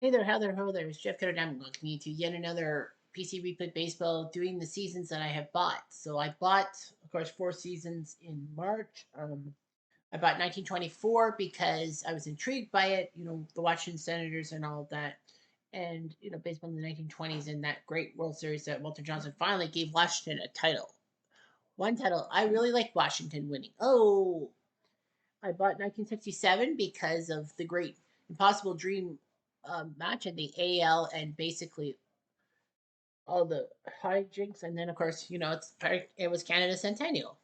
Hey there, how there, ho there. It's Jeff Cutter. I'm welcoming you to yet another PC Replay Baseball doing the seasons that I have bought. So I bought, of course, 4 seasons in March. I bought 1924 because I was intrigued by it, the Washington Senators and all of that. And, baseball in the 1920s and that great World Series that Walter Johnson finally gave Washington a title. One title. I really like Washington winning. Oh, I bought 1967 because of the great Impossible Dream match in the AL and basically all the hijinks. And then, of course, it was Canada Centennial.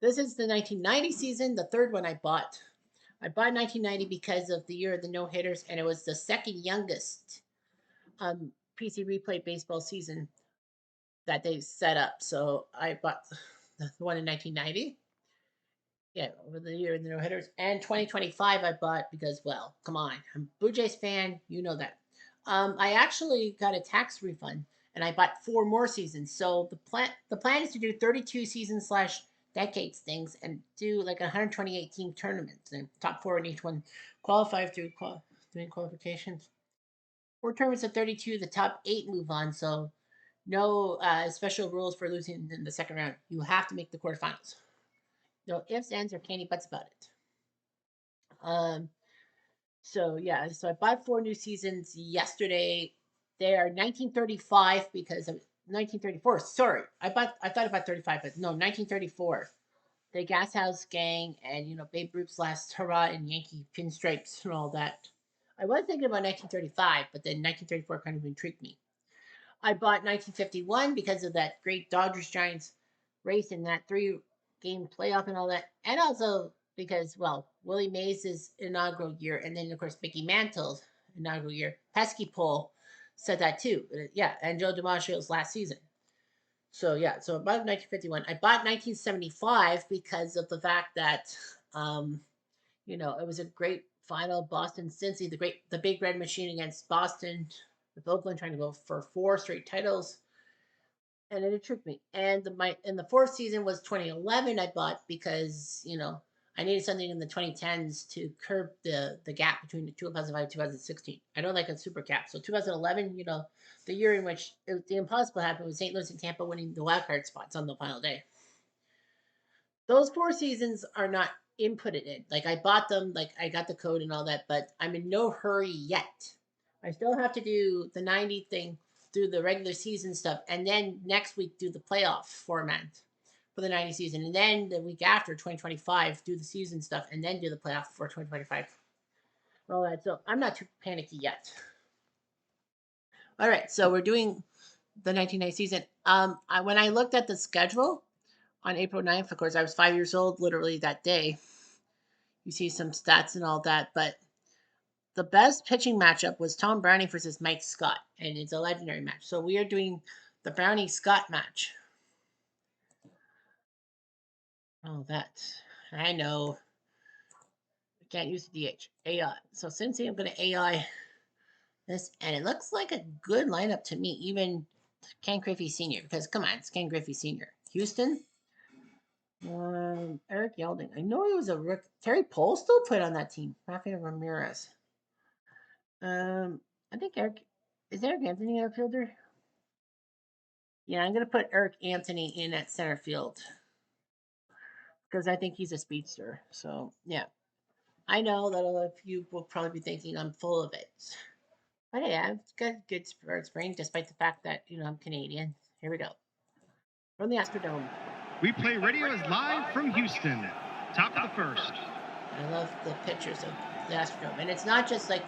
This is the 1990 season, the third one I bought. I bought 1990 because of the year of the no hitters, and it was the second youngest PC Replay baseball season that they set up. So I bought the one in 1990. Yeah, over the year in the no hitters. And 2025 I bought because, well, come on, I'm a Blue Jays fan. You know that. I actually got a tax refund and I bought 4 more seasons. So the plan is to do 32 seasons slash decades things and do like 128 team tournaments and top 4 in each one qualify through doing qualifications. 4 tournaments of 32, the top 8 move on. So no special rules for losing in the second round. You have to make the quarterfinals. No ifs, ands, or candy butts about it. Um, so yeah, so I bought 4 new seasons yesterday. They are 1935 because of 1934. Sorry, I thought about 35, but no, 1934. The Gas House Gang and Babe Ruth's last hurrah and Yankee pinstripes and all that. I was thinking about 1935, but then 1934 kind of intrigued me. I bought 1951 because of that great Dodgers Giants race in that 3-game playoff and all that, and also because, well, Willie Mays' inaugural year, and then of course Mickey Mantle's inaugural year. Pesky Pole said that too. Yeah, and Joe DiMaggio's last season. So yeah, so I bought 1951. I bought 1975 because of the fact that it was a great final. Boston Cincy, the big red machine against Boston, with Oakland trying to go for 4 straight titles, and it tricked me. And the fourth season was 2011. I bought because I needed something in the 2010s to curb the gap between the 2005 and 2016. I don't like a super cap. So 2011, the year in which the impossible happened was St. Louis and Tampa winning the wild card spots on the final day. Those 4 seasons are not inputted in. Like I bought them, like I got the code and all that, but I'm in no hurry yet. I still have to do the 90 thing through the regular season stuff, and then next week do the playoff format for the 90 season, and then the week after 2025 do the season stuff, and then do the playoff for 2025. All that. So I'm not too panicky yet. All right, so we're doing the 1990 season. When I looked at the schedule on April 9th, of course, I was 5 years old literally that day. You see some stats and all that, but the best pitching matchup was Tom Browning versus Mike Scott, and it's a legendary match. So we are doing the Browning Scott match. Oh, that. I know. I can't use the DH. AI. So Cincy, I'm going to AI this, and it looks like a good lineup to me, even Ken Griffey Sr., because come on, it's Ken Griffey Sr. Houston. Eric Yelding. I know he was a rook. Terry Pohl still played on that team. Rafael Ramirez. I think Eric Anthony an outfielder? Yeah, I'm gonna put Eric Anthony in at center field because I think he's a speedster. So yeah, I know that a lot of you will probably be thinking I'm full of it, but yeah, I've got good sports brain despite the fact that I'm Canadian. Here we go from the Astrodome. Replay Radio is live from Houston. Top of the first. I love the pictures of the Astrodome, and it's not just like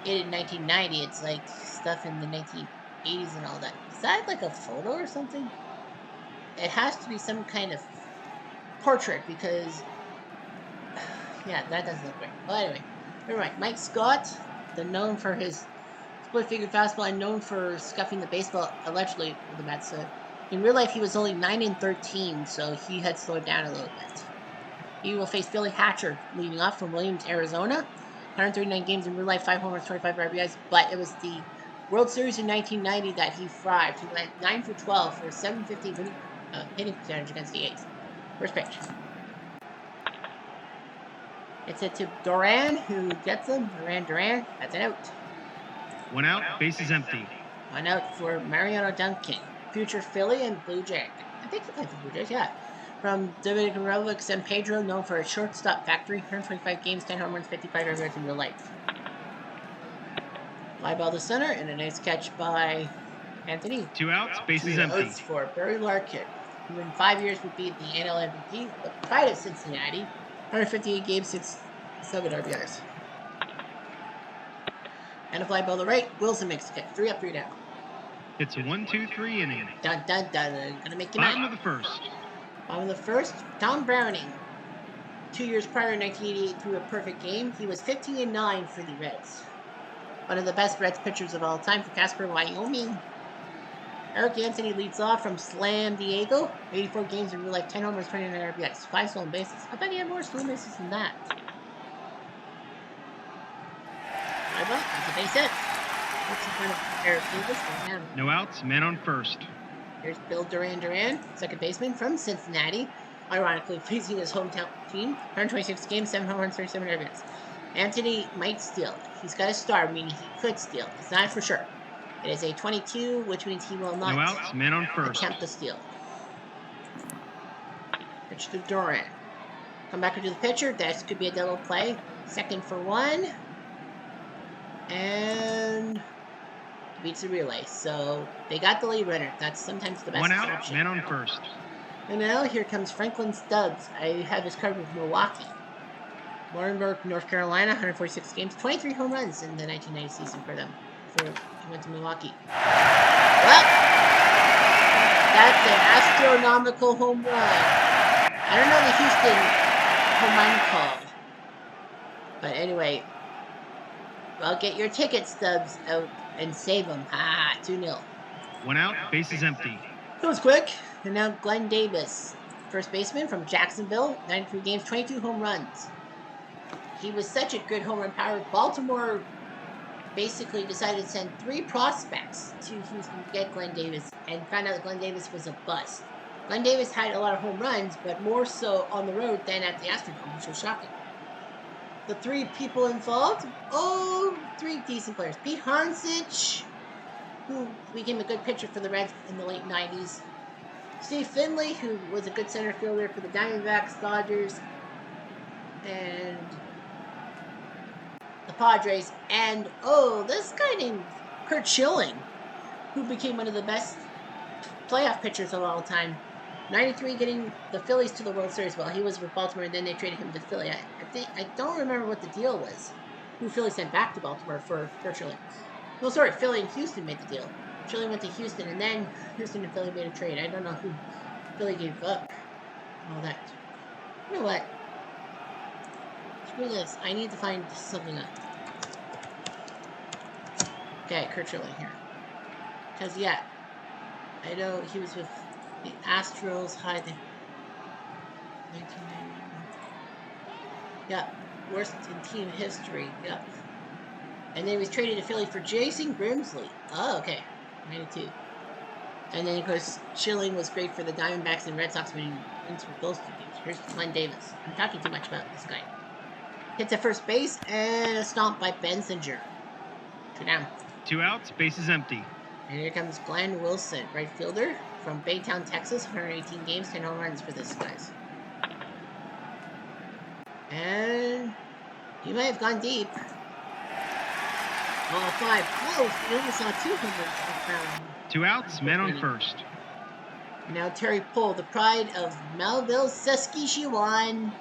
it in 1990. It's like stuff in the 1980s and all that. Is that like a photo or something? It has to be some kind of portrait because, yeah, that doesn't look right. Well, anyway, never mind. Mike Scott, known for his split-figure fastball and known for scuffing the baseball, allegedly, with the Mets. In real life, he was only 9-13, so he had slowed down a little bit. He will face Billy Hatcher leading off from Williams, Arizona. 139 games in real life, 5 homers, 25 RBIs, but it was the World Series in 1990 that he thrived. He went 9 for 12 for a 750 hitting percentage against the A's. First pitch. It's it to Duran, who gets him. Duran. That's an out. 1 out, bases empty. 1 out for Mariano Duncan, future Philly and Blue Jay. I think he played for the Blue Jays, yeah. From Dominican Republic, San Pedro, known for its shortstop factory, 125 games, 10 home runs, 55 RBIs in real life. Fly ball to center, and a nice catch by Anthony. 2 outs, bases 2 empty. outs for Barry Larkin, who in 5 years would be the NL MVP, the pride of Cincinnati, 158 games, 7 RBIs. And a fly ball to right. Wilson makes the catch. 3 up, 3 down. It's a 1-2-3 inning. Dun dun dun. Gonna make you Bottom night. of the first. Bottom of the first. Tom Browning. 2 years prior, in 1988, threw a perfect game. He was 15-9 for the Reds. One of the best Reds pitchers of all time for Casper, Wyoming. Eric Anthony leads off from Slam Diego. 84 games in real life, 10 homers, 29 RBIs, 5 stolen bases. I thought he had more stolen bases than that. That's a base hit. What's in front of Eric Davis? No outs, man on first. Here's Bill Duran, second baseman from Cincinnati. Ironically, facing his hometown team. 126 games, 7 home runs, 37 RBIs. Anthony might steal. He's got a star, meaning he could steal. It's not for sure. It is a 22, which means he will not No outs, man on first. attempt to steal. Pitch to Duran. Come back into the pitcher. That could be a double play. Second for 1. And beats the relay. So they got the lead runner. That's sometimes the best 1 out, option. man on first. And now here comes Franklin Stubbs. I have his card with Milwaukee. Laurinburg, North Carolina, 146 games, 23 home runs in the 1990 season for them. He went to Milwaukee. Well, that's an astronomical home run. I don't know the Houston home run call. But anyway, well, get your ticket stubs out and save them. 2-0. 1 out, bases empty. That was quick. And now Glenn Davis, first baseman from Jacksonville, 93 games, 22 home runs. He was such a good home run power. Baltimore basically decided to send 3 prospects to Houston to get Glenn Davis and found out that Glenn Davis was a bust. Glenn Davis had a lot of home runs, but more so on the road than at the Astrodome, which was shocking. The 3 people involved, 3 decent players. Pete Harnsich, who became a good pitcher for the Reds in the late 90s. Steve Finley, who was a good center fielder for the Diamondbacks, Dodgers, and the Padres. And, this guy named Curt Schilling, who became one of the best playoff pitchers of all time. 93 getting the Phillies to the World Series. Well, he was with Baltimore, and then they traded him to Philly. I don't remember what the deal was. Who Philly sent back to Baltimore for Curt Schilling. No, sorry, Philly and Houston made the deal. Schilling went to Houston, and then Houston and Philly made a trade. I don't know who Philly gave up. All that. You know what? Screw this. I need to find something up. Okay, Curt Schilling here. Because, yeah, I know he was with the Astros, the 1990. Yep, worst in team history. Yep. And then he was traded to Philly for Jason Grimsley. Oh, okay. 92. And then, of course, Schilling was great for the Diamondbacks and Red Sox winning wins for those 2 games. Here's Glenn Davis. I'm talking too much about this guy. Hits at first base and a stomp by Bensinger. 2 down. 2 outs, bases empty. And here comes Glenn Wilson, right fielder from Baytown, Texas. 118 games, 10 home runs for this guy. And he might have gone deep. 5 close. We only saw 2 homers. 2 outs, man on first. Now Terry Pohl, the pride of Melville, Saskatchewan.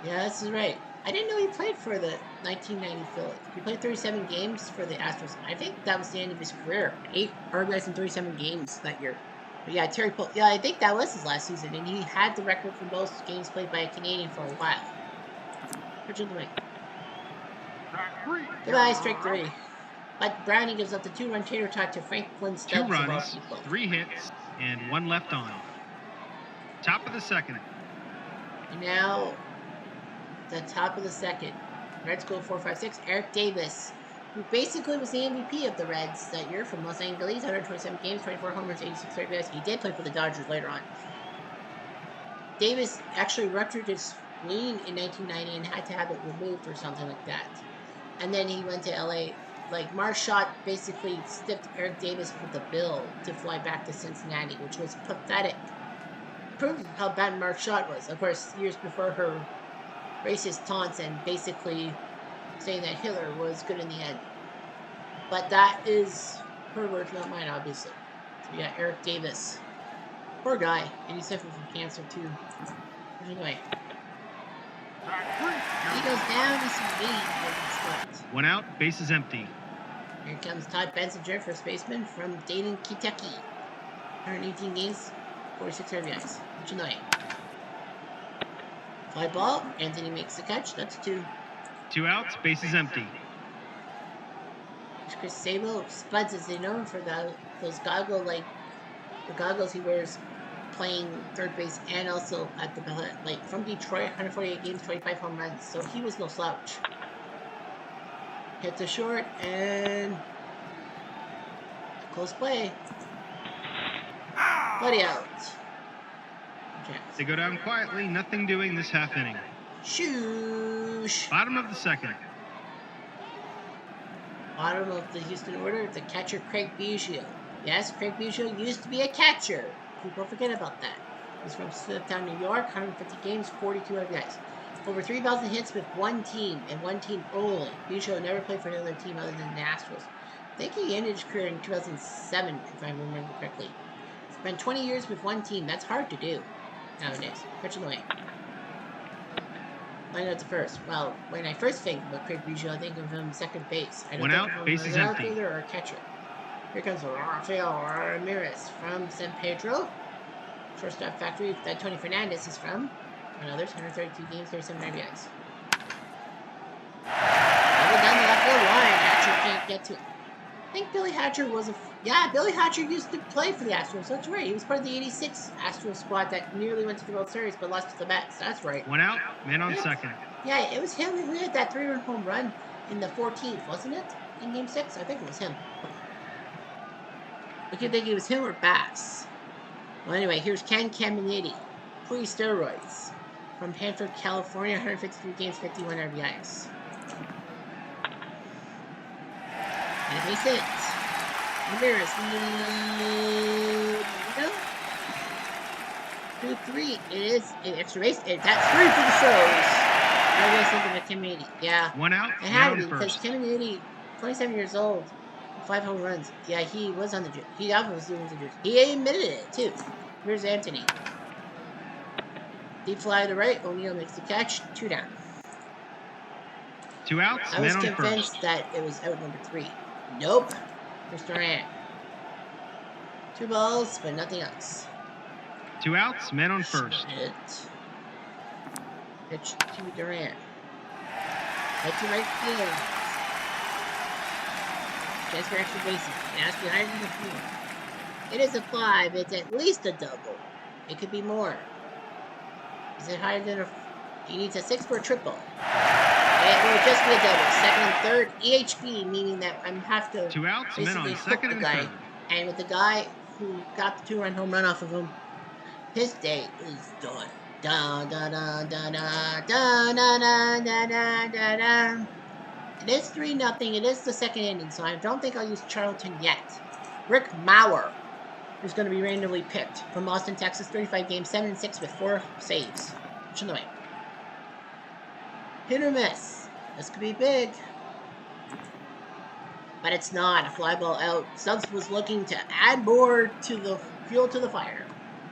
Yeah, this is right. I didn't know he played for the 1990 Phillies. He played 37 games for the Astros. I think that was the end of his career. 8 RBIs in 37 games that year. But yeah, Terry Pohl. Yeah, I think that was his last season, and he had the record for most games played by a Canadian for a while. Richard Lemay. Goodbye, strike 3. But Brownie gives up the 2-run tater tot to Franklin Stubbs. 2 runs, 3 hits, and 1 left on. Top of the second. And now, the top of the second. Reds go 4-5-6. Eric Davis, who basically was the MVP of the Reds that year from Los Angeles. 127 games, 24 homers, 86 RBIs. He did play for the Dodgers later on. Davis actually ruptured his spleen in 1990 and had to have it removed or something like that. And then he went to LA. Like Marshott basically stiffed Eric Davis with a bill to fly back to Cincinnati, which was pathetic. Proved how bad Marshott was. Of course, years before her racist taunts and basically saying that Hitler was good in the end. But that is her words, not mine, obviously. So yeah, Eric Davis. Poor guy. And he suffered from cancer too. But anyway. He goes down to some meat. One out, base is empty. Here comes Todd Bensinger, first baseman from Dayton, Kentucky. 118 games, 46 RBIs. Illinois. Fly ball. Anthony makes the catch. That's 2. 2 outs, base is empty. Chris Sabo spuds, as they know him for those goggles, like the goggles he wears playing third base and also at the like from Detroit, 148 games, 25 home runs. So he was no slouch. Hits a short and close play. Buddy out. Okay. They go down quietly, nothing doing this half inning. Shoosh. Bottom of the second. Bottom of the Houston order, the catcher Craig Biggio. Yes, Craig Biggio used to be a catcher. People forget about that. He's from Smithtown, New York, 150 games, 42 RBIs. Over 3,000 hits with one team, and one team only. Biggio never played for another team other than the Astros. I think he ended his career in 2007, if I remember correctly. Spent 20 years with one team. That's hard to do nowadays. Pitch away. Line out to first. Well, when I first think about Craig Biggio, I think of him second base. I don't think of him base is empty. Or a catcher. Here comes Rafael Ramirez from San Pedro. Shortstop factory that Tony Fernandez is from. And others, 132 games, 37 RBIs. Double down the left field line. Hatcher can't get to it. I think Billy Hatcher was Billy Hatcher used to play for the Astros. That's right. He was part of the 86 Astros squad that nearly went to the World Series but lost to the Mets. That's right. 1 out, man on second. Yeah, it was him who hit that 3-run home run in the 14th, wasn't it? In Game 6? I think it was him. I could think it was him or Bass. Well, anyway, here's Ken Caminiti, pre-steroids, from Hanford, California, 153 games, 51 RBIs. And he hits. Ramirez, 2-3. It is an extra base. That's 3 for the shows. I was thinking of Caminiti. Yeah. 1 out, it had to be first. because Caminiti, 27 years old. 5 home runs. Yeah, he was on the juice. He obviously was on the juice. He admitted it, too. Here's Anthony. Deep fly to right. O'Neill makes the catch. 2 down. 2 outs, I was man on convinced first. that it was out number 3. Nope. Here's Durant. 2 balls, but nothing else. 2 outs, man on first. Hit. Pitch to Durant. Right to right field. Chance for extra bases. It has to be higher than the 4. It is a 5. It's at least a double. It could be more. Is it higher than a... He needs a 6 for a triple. It will just be a double. Second and third. EHB, meaning that I have to... 2 outs, men on second and guy. third. And with the guy who got the 2-run home run off of him, his day is done. Da da da da da da da da da da da da. It is 3-0. It is the second inning, so I don't think I'll use Charlton yet. Rick Mauer is going to be randomly picked from Austin, Texas. 35 games, 7-6 with 4 saves. Which in the way. Hit or miss. This could be big. But it's not. A fly ball out. Subs was looking to add more to the fuel to the fire.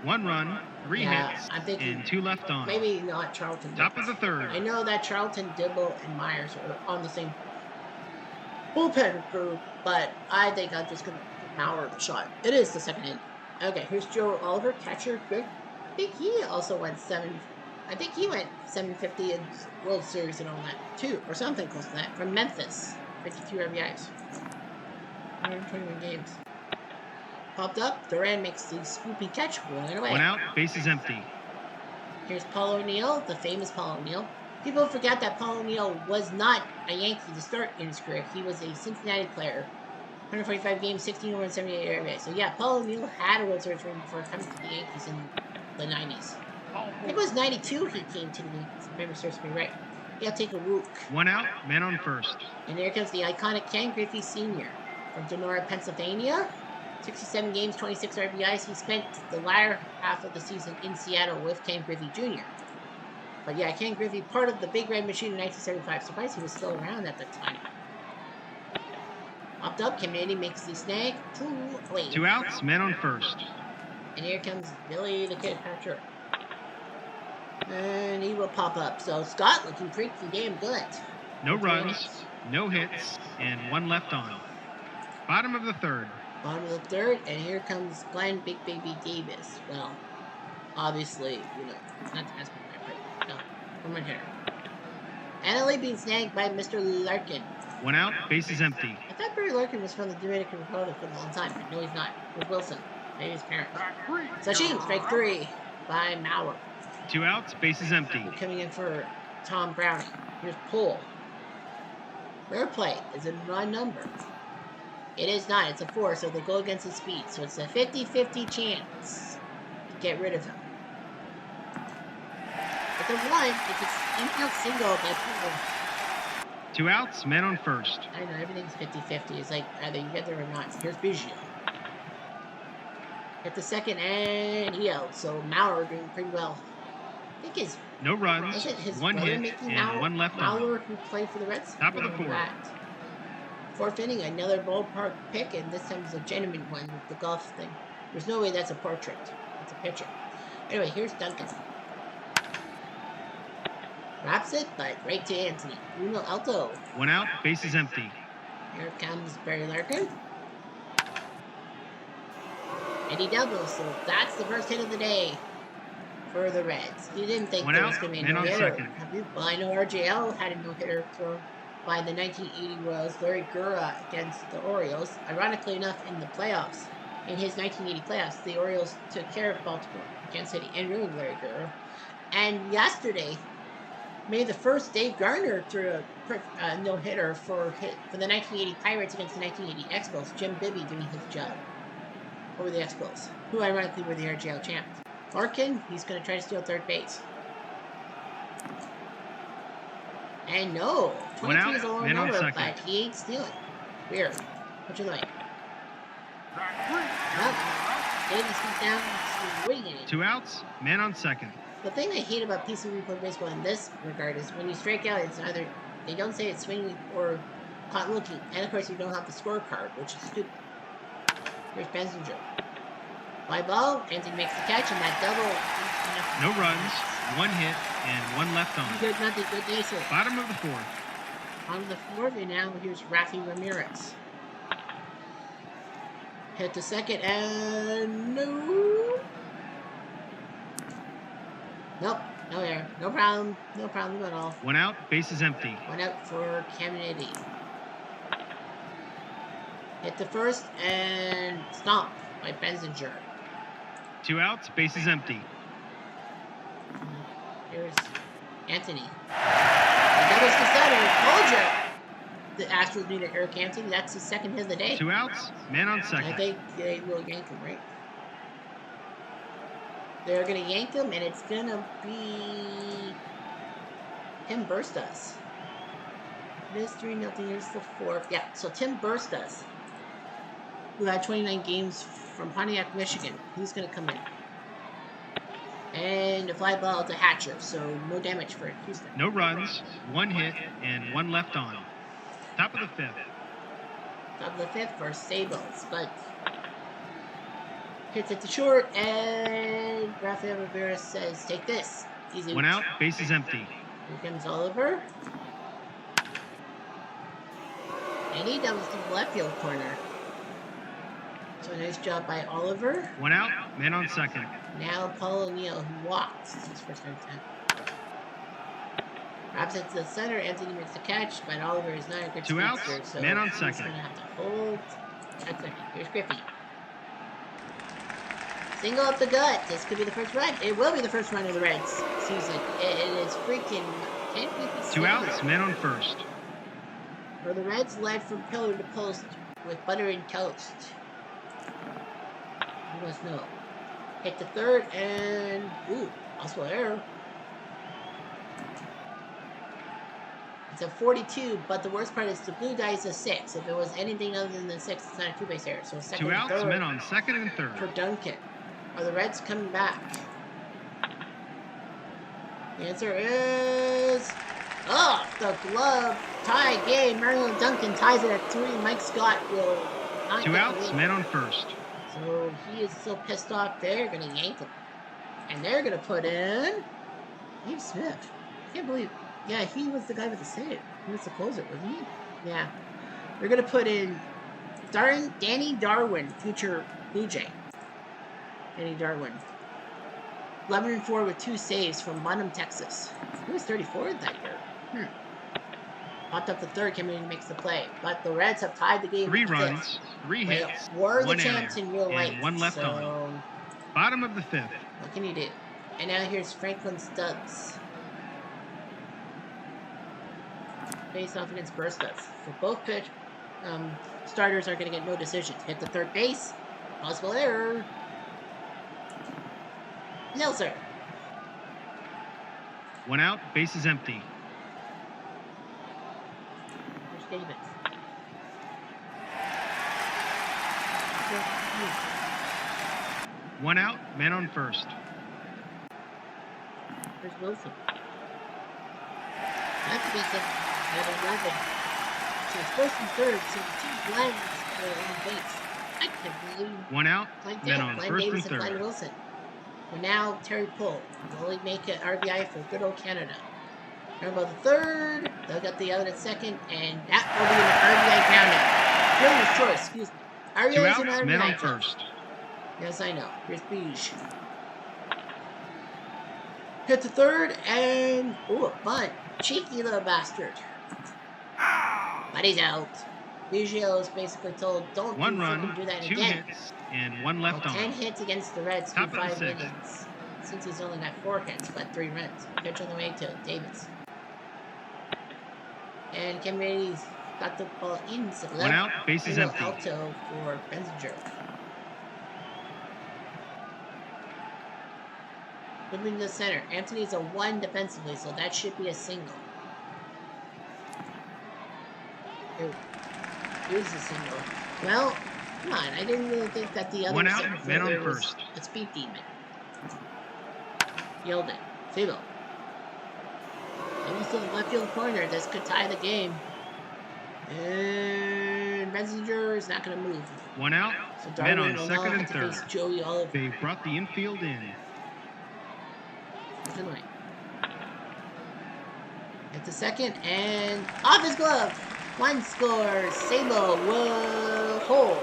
1 run, 3 hits, I'm thinking and 2 left on. Maybe not Charlton. Top of the third. I know that Charlton, Dibble, and Myers are on the same bullpen group, but I think I'm just going to power the shot. It is the second inning. Okay, here's Joe Oliver, catcher. Good. I think he also went 750 in World Series and all that, too, or something close to that, from Memphis. 52 RBIs. 121 games. Popped up. Duran makes the swoopy catch. 1 away. 1 out. Base is empty. Here's Paul O'Neill, the famous Paul O'Neill. People forget that Paul O'Neill was not a Yankee to start in his career. He was a Cincinnati player. 145 games, 16 178 RBI. So yeah, Paul O'Neill had a World Series ring before coming to the Yankees in the 90s. I think it was 92 he came to the Yankees, if memory serves me right. He'll take a rook. 1 out, man on first. And here comes the iconic Ken Griffey Sr. from Sonora, Pennsylvania. 67 games, 26 RBIs. He spent the latter half of the season in Seattle with Ken Griffey Jr. But yeah, Ken Griffey, part of the Big Red Machine in 1975. Surprised he was still around at the time. Popped up, Kennedy makes the snag. 2 outs, man on first. And here comes Billy the Kid Patrick. And he will pop up. So Scott looking pretty damn good. No runs, no hits, and 1 left on. Bottom of the third. Bottom of the third, and here comes Glenn Big Baby Davis. Well, obviously, not the best player, but no, home run hitter. Annalee being snagged by Mr. Larkin. 1 out, base is empty. I thought Barry Larkin was from the Dominican Republic for a long time, but no, he's not. With Wilson, maybe his parents. Sachin, strike 3 by Maurer. 2 outs, base is empty. Coming in for Tom Browning. Here's Poole. Rare play. Is it a number? It is not. It's a 4, so they go against his speed. So it's a 50-50 chance to get rid of him. It's a 1 if it's infield single by Poole. 2 outs, man on first. I know, everything's 50-50. It's like, either you get there or not. Here's Biggio. Hit the second, and he out. So Maurer doing pretty well. I think his... No runs, Was it his 1 brother hit, making and 1 left Maurer on. who played for the Reds? Top of the fourth. Fourth inning, another ballpark pick, and this time it's a genuine one with the golf thing. There's no way that's a portrait. It's a picture. Anyway, here's Duncan. Wraps it, but right to Anthony. Uno Alto. 1 out, base is empty. Here comes Barry Larkin. And he doubles, so that's the first hit of the day for the Reds. You didn't think there was going to be a no-hitter. Well, I know RJL had a no-hitter thrown by the 1980 Royals, Larry Gura against the Orioles. Ironically enough, in the playoffs, in his 1980 playoffs, the Orioles took care of Baltimore, Kansas City, and ruined Larry Gura. And yesterday, May the 1st, Dave Garner threw a no-hitter for the 1980 Pirates against the 1980 Expos. Jim Bibby doing his job over the Expos, who ironically were the RGL champs. Larkin, he's going to try to steal third base. And no, 23 is a long number, but he ain't stealing. Weird. What you like? Well, Davis comes down swinging. 2 outs, man on second. The thing I hate about PC replay baseball in this regard is when you strike out, it's either they don't say it's swinging or caught looking, and of course you don't have the scorecard, which is stupid. Here's Benzinger. Fly ball, Anthony makes the catch, and that double. No runs, 1 hit, and 1 left on. Good, nothing, good day, sir. Bottom of the fourth. On the fourth, and now here's Rafi Ramirez. Hit the second, and no. Nope, no error. No problem at all. 1 out, base is empty. 1 out for Kennedy. Hit the first, and stomp by Benzinger. 2 outs, base is empty. Here's Anthony. He doubles to center. Told you the Astros needed Eric Anthony. That's his second hit of the day. 2 outs, man on second. I think they will yank him, right? They're going to yank him, and it's going to be Tim Burstas. It is 3-0. Here's the fourth. Yeah, so Tim Burstas, who had 29 games from Pontiac, Michigan. He's going to come in. And a fly ball to Hatcher, so no damage for Houston. No runs, 1 hit, and 1 left on. Top of the fifth. Top of the fifth for Sables, but hits it to short, and Rafael Rivera says, take this. Easy. 1 out, base is empty. Here comes Oliver. And he doubles to the left field corner. So nice job by Oliver. 1 out, man on second. Now Paul O'Neill, who walked. It's his first time to wraps it to the center. Anthony makes the catch, but Oliver is not a good 2 outs, so man on he's second. going to have to hold at second. Here's Griffey. Single up the gut. This could be the first run. It will be the first run of the Reds season. It is freaking 10-50. 2 outs, man on first. For the Reds led from pillar to post with butter and toast. You must know. Hit the third, and ooh, Possible error. It's a 42, but the worst part is the blue die is a 6. If it was anything other than the 6, it's not a two-base error. So second 2 and outs, third men on second and third. for Duncan. Are the Reds coming back? The answer is off the glove. Tie game. Mario Duncan ties it at 3. Mike Scott will not 2 get outs, the lead. men on first. So he is so pissed off. They're going to yank him. And they're going to put in Dave Smith. I can't believe. Yeah, he was the guy with the save. He was the closer, wasn't he? Yeah. They're going to put in starring Danny Darwin, future Blue Jay. Danny Darwin. 11-4 with 2 saves from Monum, Texas. He was 34 that year. Popped up the third, came in and makes the play. But the Reds have tied the game. 3 runs, 3 hits, Were the 1 champs error, in real life. and 1 left on. Bottom of the 5th. What can you do? And now here's Franklin Stubbs. Face off against Burstas. So both pitch starters are going to get no decisions. Hit the third base. Possible error. No, sir. 1 out, base is empty. Here's Davis. 1 out, man on first. Here's Wilson. That's a decent. At 11. So it's first and third. So the 2 blinds are on base. I can't believe. 1 out, man on first Davis and third. Wilson. Well, now Terry Pull. Will he make it RBI for good old Canada? Remember the third. They'll get the out at second, and that will be an RBI ground out. Fielder's choice, excuse me. RBI 2 is an outs, RBI man on count. first. Yes, I know. Here's Beige. Hit the third, and ooh, a bunt. Cheeky little bastard. But he's out. Biggio is basically told, don't 1 run, do that 2 again. hits, and 1 left on. 10 hits against the Reds through Top of the 5 6th. innings. Since he's only got 4 hits, but 3 runs. Pitch on the way to Davis. And Kennedy got the ball inside. 1 out, base is empty. Alto for Benzinger. Moving to the center. Anthony's a 1 defensively, so that should be a single. Here's a single. Well, come on. I didn't really think that the other 1 out, man on first. A speed demon. Yielding. Single. Almost to the left field corner. This could tie the game. And Benzinger is not going to move. 1 out, So men Darwin on will second now and have to third. face Joey Oliver. They brought the infield in. Tonight. At the second, and off his glove. 1 scores. Sabo will hold.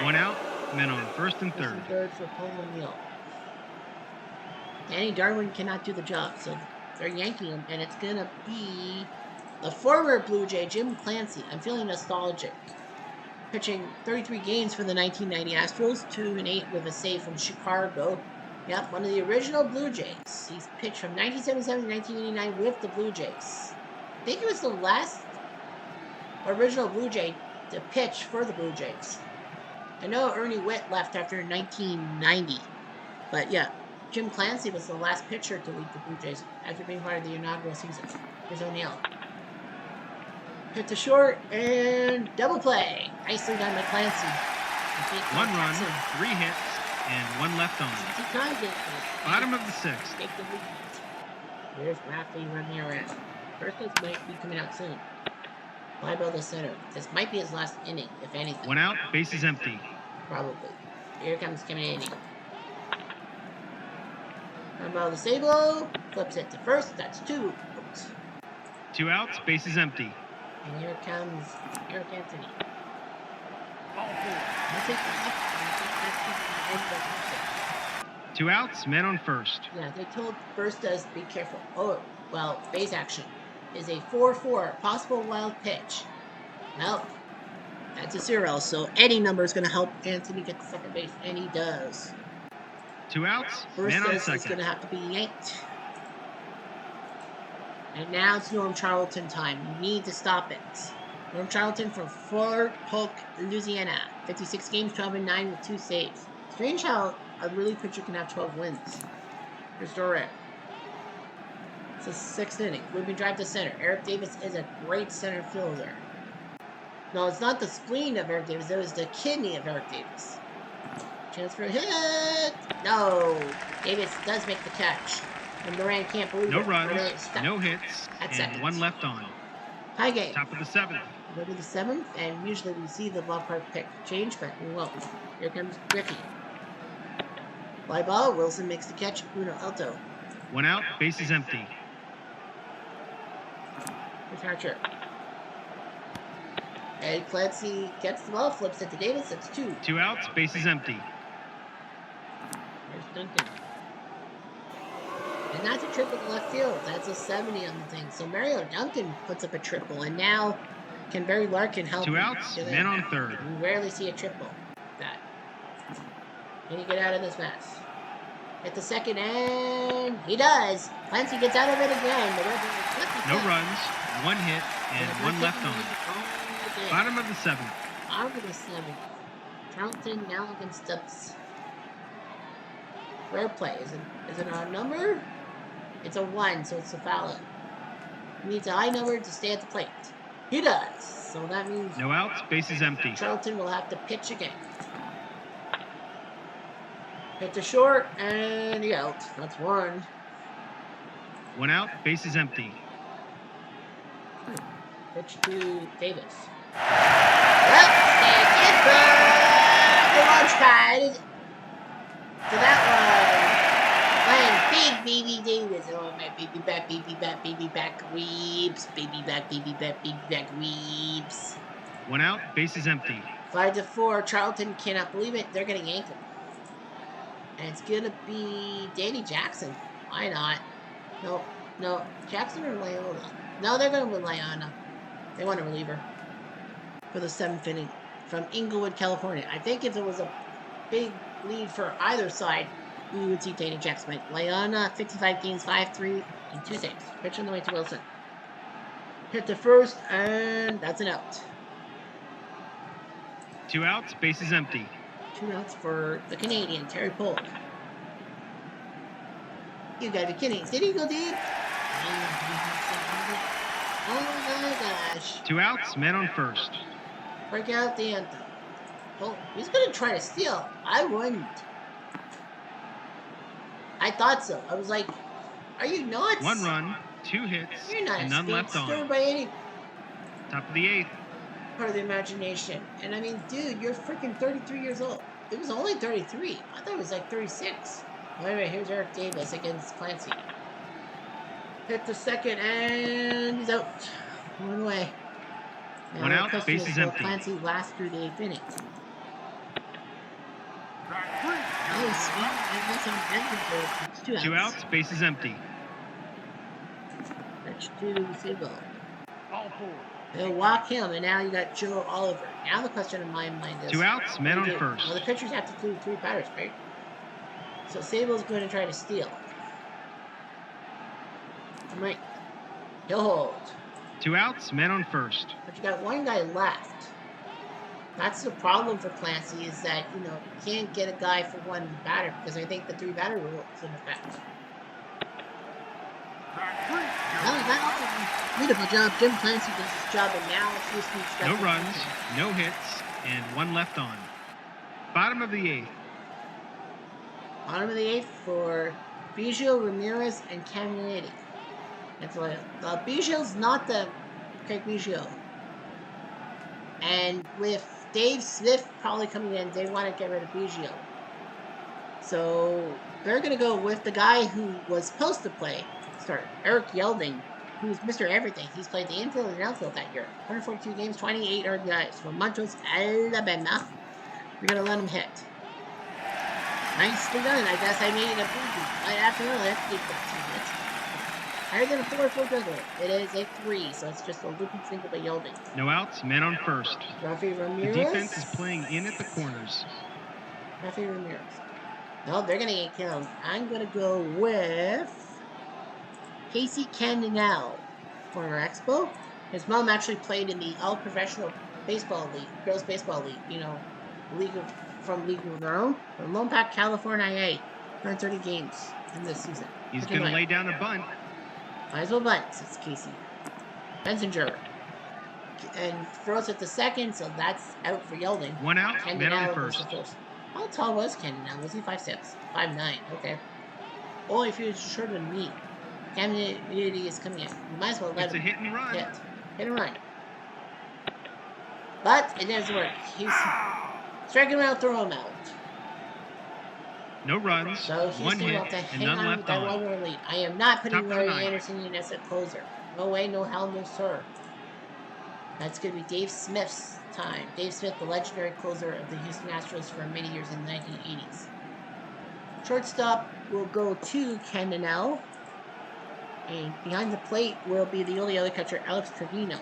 1 out, men on first and First third. and third for Paul O'Neill. Danny Darwin cannot do the job, so they're yanking him, and it's gonna be the former Blue Jay, Jim Clancy. I'm feeling nostalgic. Pitching 33 games for the 1990 Astros, 2-8 with a save from Chicago. Yep, one of the original Blue Jays. He's pitched from 1977 to 1989 with the Blue Jays. I think he was the last original Blue Jay to pitch for the Blue Jays. I know Ernie Witt left after 1990, but yeah, Jim Clancy was the last pitcher to lead the Blue Jays after being part of the inaugural season. Here's O'Neill. Hit to short and double play. Nicely done by Clancy. 1 run, 3 hits, and 1 left on. Bottom of the 6th. Take the lead. Here's Rafi Ramirez. First base might be coming out soon. Fly ball to center. This might be his last inning, if anything. 1 out, base is empty. Probably. Here comes Kennedy. Fly ball to Sabo. Flips it to first. That's 2. Oops. 2 outs, base is empty. And here comes Eric Anthony. I think that's 2 outs, men on first. yeah, they told Burstas be careful. Oh, well, base action is a 4-4 possible wild pitch. Well, that's a 0, so any number is going to help Anthony get to second base, and he does. 2 outs, man on Burstas is going second. to have to be yanked. And now it's Norm Charlton time. You need to stop it. Norm Charlton from Fort Polk, Louisiana. 56 games, 12-9 with 2 saves. Strange how a relief pitcher can have 12 wins. Restore it. It's the 6th inning. Moving drive to center. Eric Davis is a great center fielder. No, it's not the spleen of Eric Davis. It was the kidney of Eric Davis. Chance for a hit. No. Davis does make the catch. And Duran can't believe No it. runs, no hits, at and second. 1 left on. High game. Top of the 7th. Go to the 7th, and usually we see the ballpark pick change, but we won't. Here comes Griffey. Fly ball. Wilson makes the catch. Uno alto. 1 out, bases empty. The catcher. And Clancy gets the ball, flips it to Davis. It's 2. 2 outs, bases empty. There's Duncan. And that's a triple to left field. That's a 70 on the thing. So Mario Duncan puts up a triple, and now can Barry Larkin help 2 outs, men on third. We rarely see a triple. That. Can he get out of this mess? Hit the second, and he does. Clancy gets out of it again. No runs, 1 hit, and 1 left on. Bottom of the 7th. Bottom of the 7th. Charlton now against Dubs. Fair play. Is it a number? It's a 1, so it's a foul. He needs a high number to stay at the plate. He does. So that means no outs, bases empty. Charlton will have to pitch again. Hit the short, and he out. That's 1. 1 out, bases empty. Pitch to Davis. Let's take it back. The launch pad. So that was playing Big Baby Davis. Oh, my baby back, baby back, baby back, weeps. Baby back, baby back, baby back, weeps. 1 out, bases empty. 5-4. Charlton cannot believe it. They're getting anchored. And it's going to be Danny Jackson. Why not? No. Jackson or Leona? No, they're going with Leona. They want a reliever for the 7th inning from Inglewood, California. I think if it was a big lead for either side, we would see Danny Jackson. Leona, 55 games, 5-3, and 2 saves. Pitch on the way to Wilson. Hit the first, and that's an out. 2 outs, bases empty. 2 outs for the Canadian, Terry Polk. You gotta be kidding. Did he go deep? Oh my gosh. 2 outs, men on first. Break out the anthem. Oh, he's gonna try to steal. I wouldn't. I thought so. I was like, are you nuts? 1 run, 2 hits, You're not and none left on. by any Top of the 8th. part of the imagination. And I mean, dude, you're freaking 33 years old. It was only 33. I thought it was like 36. Anyway, here's Eric Davis against Clancy. Hit the second, and he's out. 1 away. Now 1 out, bases empty. Clancy last through the 8th inning. Oh, sweet. 2 outs, bases empty. Pitch to Siegel. They'll walk him, and now you got Joe Oliver. Now the question in my mind is 2 outs, men on first. Well, the pitchers have to do 3 batters, right? So Sable's going to try to steal. Right. He'll hold. 2 outs, men on first. But you got 1 guy left. That's the problem for Clancy, is that, you can't get a guy for 1 batter, because I think the 3 batter rule is in effect. Beautiful job. Jim Clancy does his job, and now Houston's got no runs, no hits, and 1 left on. Bottom of the 8th. Bottom of the 8th for Biggio, Ramirez, and Caminiti. That's what Biggio's not the Craig Biggio. And with Dave Smith probably coming in, they want to get rid of Biggio. So they're going to go with the guy who was supposed to start, Eric Yelding, who's Mr. Everything. He's played the infield and outfield that year. 142 games, 28 RBIs from Montrose, Alabama. We're going to let him hit. Nicely done. I guess I made it a preview. Right after all, let's keep it 2 minutes. Higher than a 4-4 juggler. It is a 3, so it's just a looping single by Yelding. No outs, men on first. Rafi Ramirez. The defense is playing in at the corners. Rafi Ramirez. No, they're going to get killed. I'm going to go with Casey Candinal, former Expo. His mom actually played in the All-Professional Baseball League, Girls Baseball League, League of their own, from Lone Pack, California, 130 games. in this season. He's going to lay down a bunt. Might as well bunt, says Casey. Bensinger. And throws it to second, so that's out for Yelding. One out, man on goes to first. How tall was Candinal? Was he 5'6"? 5'9". Okay. Only if he was shorter than me. Kennedy is coming in. You might as well let him. It's a hit and run. Hit and run. But it doesn't work. He's striking him out, throw him out. No runs. So one hit and none left that on. 1-run lead. I am not putting Larry Anderson in as a closer. No way, no how, no sir. That's going to be Dave Smith's time. Dave Smith, the legendary closer of the Houston Astros for many years in the 1980s. Shortstop will go to Candinal. And behind the plate will be the only other catcher, Alex Trevino.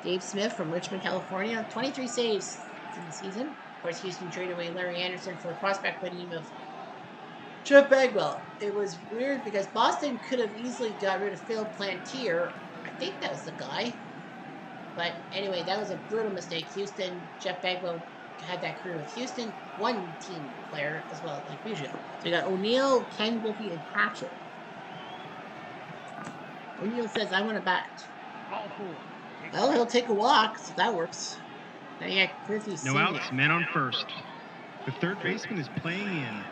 Dave Smith from Richmond, California. 23 saves in the season. Of course, Houston traded away Larry Anderson for a prospect by the name of Jeff Bagwell. It was weird because Boston could have easily got rid of Phil Plantier. I think that was the guy. But anyway, that was a brutal mistake. Houston, Jeff Bagwell had that career with Houston. One team player as well, like usual. So you got O'Neill, Ken Griffey, and Hatcher. O'Neill says, I want to bat. Well, he'll take a walk, so that works. Now you got Griffey No outs, man on first. The third baseman is playing in.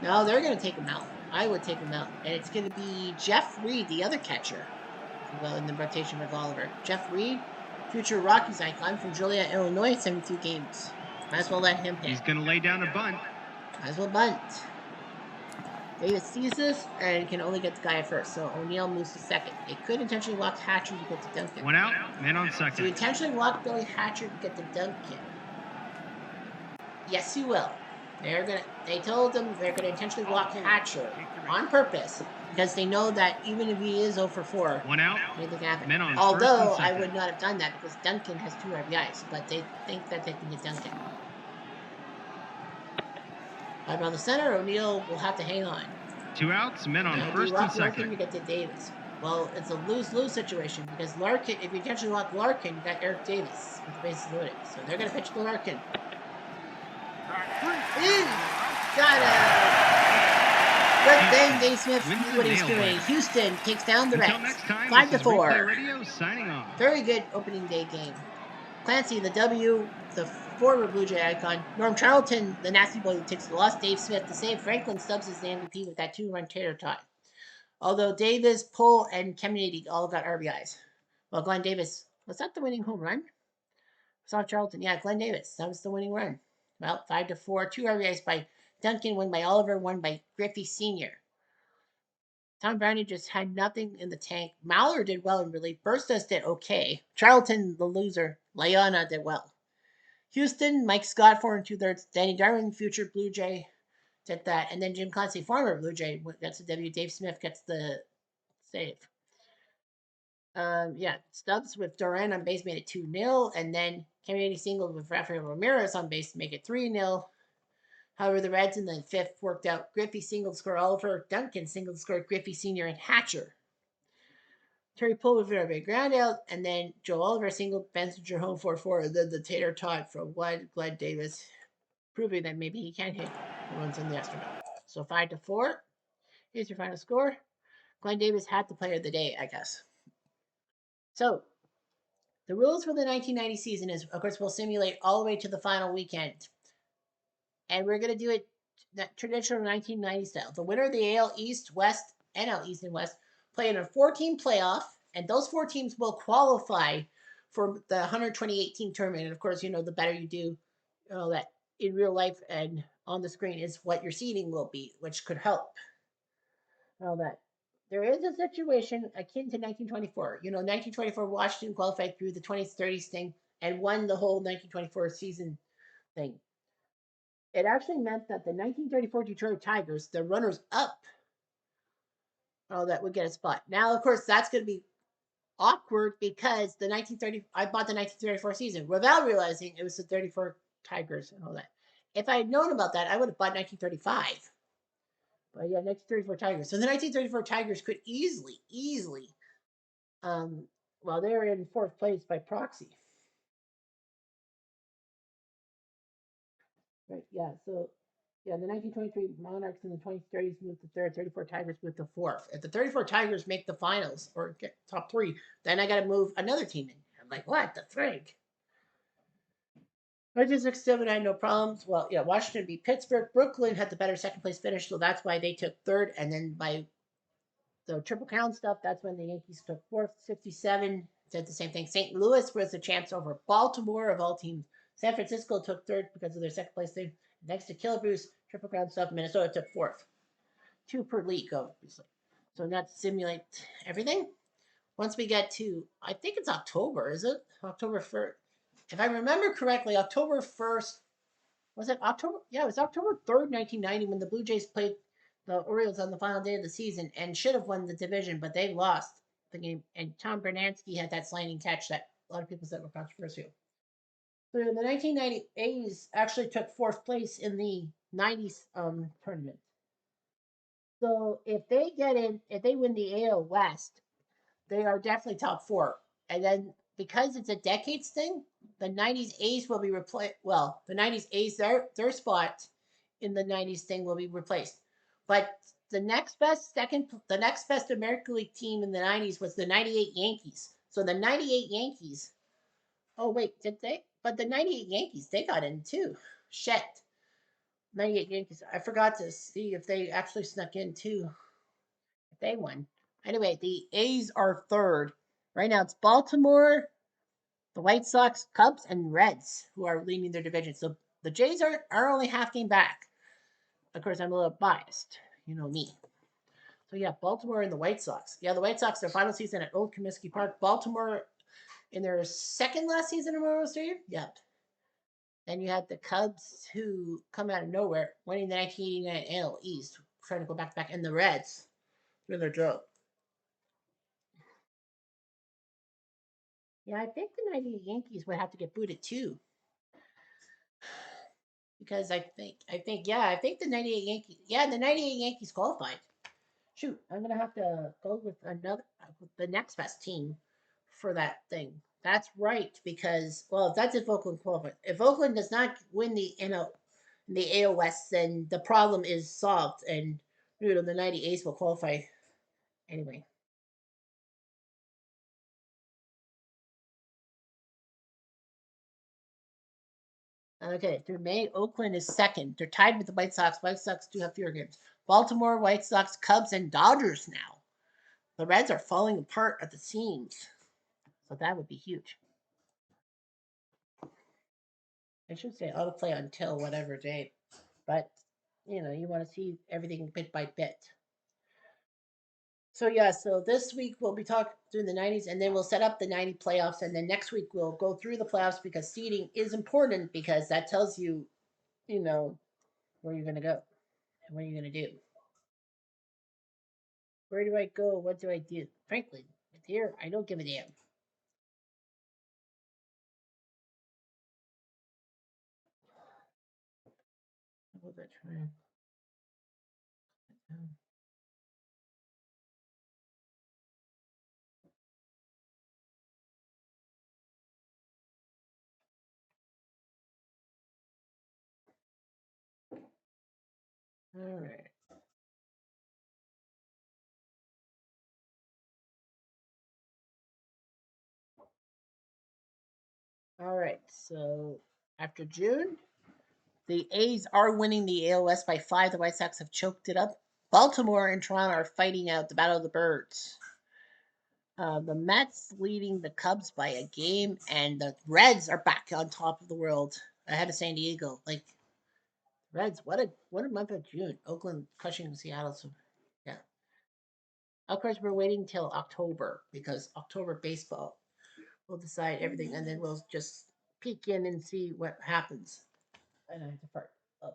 No, they're going to take him out. I would take him out. And it's going to be Jeff Reed, the other catcher. Well, in the rotation with Oliver. Jeff Reed, future Rockies icon from Joliet, Illinois, 72 games. Might as well let him hit. He's going to lay down a bunt. Might as well bunt. Davis sees this and can only get the guy at first, so O'Neill moves to second. It could intentionally walk Hatcher to get to Duncan. One out, man on second. So you intentionally walk Billy Hatcher to get to Duncan. Yes, you will. They told him they're gonna intentionally walk Hatcher on purpose because they know that even if he is 0 for 4, one out, anything can happen. Men on Although I would not have done that because Duncan has 2 RBIs, but they think that they can get Duncan. Right on the center, O'Neill will have to hang on. 2 outs, men on first and second. Larkin, you get to Davis. Well, it's a lose-lose situation because Larkin, if you intentionally walk Larkin, you got Eric Davis with the bases loaded. So they're going to pitch to Larkin. Got it! Good thing Dave Smith knew what he's doing. Houston takes down the Reds. 5-4. Radio signing off. Very good opening day game. Clancy, the W, the former Blue Jay icon. Norm Charlton, the nasty boy who takes the loss. Dave Smith, the save. Franklin Stubbs is the MVP with that 2-run tater tot. Although Davis, Pohl, and Kennedy all got RBIs. Well, Glenn Davis, was that the winning home run? Saw Charlton. Yeah, Glenn Davis. That was the winning run. Well, 5-4. 2 RBIs by Duncan, one by Oliver, one by Griffey Sr. Tom Brownie just had nothing in the tank. Mallard did well in relief. Burstas did okay. Charlton, the loser. Leona did well. Houston, Mike Scott, 4 2/3. Danny Darwin, future Blue Jay, did that. And then Jim Clancy, former Blue Jay, gets the W. Dave Smith gets the save. Stubbs with Duran on base made it 2-0. And then Kennedy singled with Rafael Ramirez on base to make it 3-0. However, the Reds in the 5th worked out. Griffey singled score Oliver. Duncan singled score Griffey Sr. and Hatcher. Terry Pohl with a ground out, and then Joe Oliver singled Bensinger home 4-4, and then the tater tot from Glenn Davis, proving that maybe he can hit runs in the Astronaut. So 5-4. Here's your final score. Glenn Davis had the player of the day, I guess. So, the rules for the 1990 season is, of course, we'll simulate all the way to the final weekend. And we're going to do it that traditional 1990 style. The winner of the AL East, West, NL East and West play in a 4-team playoff, and those 4 teams will qualify for the 128-team tournament. And of course, the better you do, that in real life and on the screen is what your seeding will be, which could help. All that. There is a situation akin to 1924. 1924 Washington qualified through the 20s, 30s thing and won the whole 1924 season thing. It actually meant that the 1934 Detroit Tigers, the runners-up, that would get a spot. Now, of course, that's going to be awkward because I bought the 1934 season without realizing it was the 34 Tigers and all that. If I had known about that, I would have bought 1935. But yeah, 1934 Tigers. So the 1934 Tigers could easily, they're in 4th place by proxy. Right, yeah, so Yeah, the 1923 Monarchs and the 2030s moved to third, 34 Tigers moved to fourth. If the 34 Tigers make the finals or get top three, then I got to move another team in. I'm like, what the frig? I just 6-7, I had no problems. Well, yeah, Washington beat Pittsburgh. Brooklyn had the better second place finish, so that's why they took third. And then by the Triple Crown stuff, that's when the Yankees took fourth. 67 said the same thing. St. Louis was the champs over Baltimore of all teams. San Francisco took third because of their second place thing. Next to Killabrews, Triple Crown stuff, Minnesota took fourth. Two per league, obviously. So that simulate everything. Once we get to, I think it's October, is it? October 1st. If I remember correctly, October 1st, was it October? Yeah, it was October 3rd, 1990, when the Blue Jays played the Orioles on the final day of the season and should have won the division, but they lost the game. And Tom Bernansky had that sliding catch that a lot of people said were controversial. So the 1990 A's actually took fourth place in the 90s tournament. So if they get in, if they win the AL West, they are definitely top four. And then because it's a decades thing, the 90s A's will be replaced. Well, the 90s A's, their spot in the 90s thing will be replaced. But the next best American League team in the 90s was the 98 Yankees. So the 98 Yankees, oh, wait, did they? But the 98 Yankees, they got in too. Shit. 98 Yankees. I forgot to see if they actually snuck in too. If they won. Anyway, the A's are third. Right now it's Baltimore, the White Sox, Cubs, and Reds who are leading their division. So the Jays are only half game back. Of course, I'm a little biased. You know me. So yeah, Baltimore and the White Sox. Yeah, the White Sox, their final season at Old Comiskey Park. Baltimore in their second last season in Memorial Stadium. Yep. Then you had the Cubs who come out of nowhere, winning the 1989 AL East, trying to go back to back, and the Reds doing their job. Yeah, I think the 90 Yankees would have to get booted too. Because I think the 98 Yankees, yeah, the 98 Yankees qualified. Shoot, I'm gonna have to go with the next best team for that thing. That's right, because well, that's if Oakland qualifies. If Oakland does not win the AL West, then the problem is solved, and the 98 will qualify anyway. Okay, through May, Oakland is second. They're tied with the White Sox. White Sox do have fewer games. Baltimore, White Sox, Cubs, and Dodgers now. The Reds are falling apart at the seams. So that would be huge. I should say auto play until whatever date. But you want to see everything bit by bit. So yeah, so this week we'll be talking through the 90s and then we'll set up the 90 playoffs and then next week we'll go through the playoffs because seeding is important because that tells you, you know, where you're going to go and what you're going to do. Where do I go? What do I do? Frankly, here I don't give a damn. What was I trying? All right. All right. So after June, the A's are winning the AL West by 5. The White Sox have choked it up. Baltimore and Toronto are fighting out the Battle of the Birds. The Mets leading the Cubs by a game, and the Reds are back on top of the world ahead of San Diego. Like Reds, what a month of June. Oakland crushing Seattle. So yeah, of course we're waiting till October because October baseball will decide everything, and then we'll just peek in and see what happens. And I have to fart. Oh.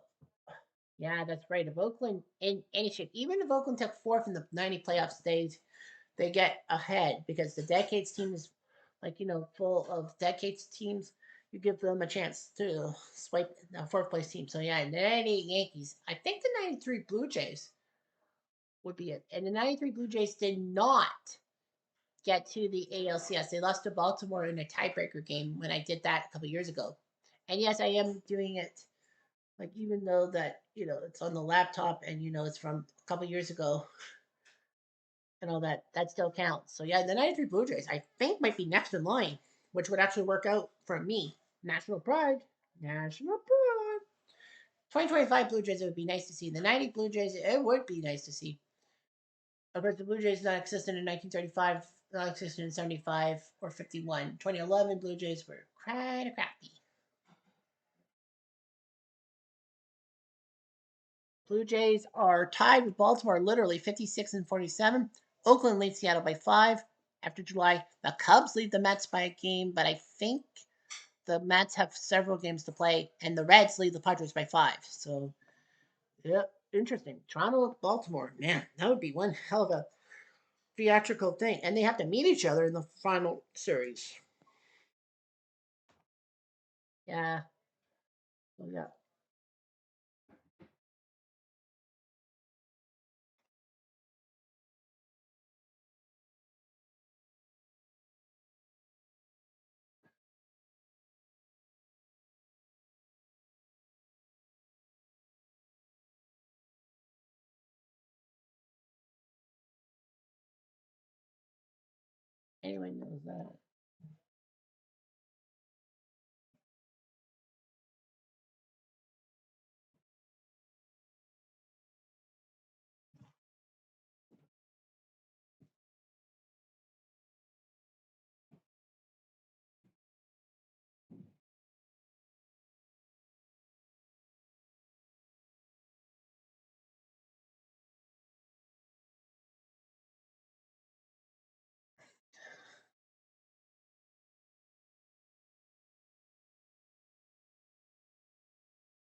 Yeah, that's right. If Oakland in any shape, even if Oakland took fourth in the 90 playoffs, they get ahead because the decades team is like full of decades teams. You give them a chance to swipe the fourth place team. So yeah, the 98 Yankees. I think the 93 Blue Jays would be it. And the 93 Blue Jays did not get to the ALCS. They lost to Baltimore in a tiebreaker game when I did that a couple years ago. And yes, I am doing it Like even though that it's on the laptop and it's from a couple years ago and all that, that still counts. So yeah, the 93 Blue Jays I think might be next in line, which would actually work out for me. National pride, national pride. 2025 Blue Jays, it would be nice to see. The 90 Blue Jays, it would be nice to see. Of course, the Blue Jays not existent in 1935, not existent in 75 or 51. 2011 Blue Jays were kind of crappy. Blue Jays are tied with Baltimore, literally 56 and 47. Oakland leads Seattle by 5 after July. The Cubs lead the Mets by a game, but I think the Mets have several games to play, and the Reds lead the Padres by 5. So, yeah, interesting. Toronto, Baltimore, man, that would be one hell of a theatrical thing. And they have to meet each other in the final series. Yeah. Oh, yeah. Anyone knows that.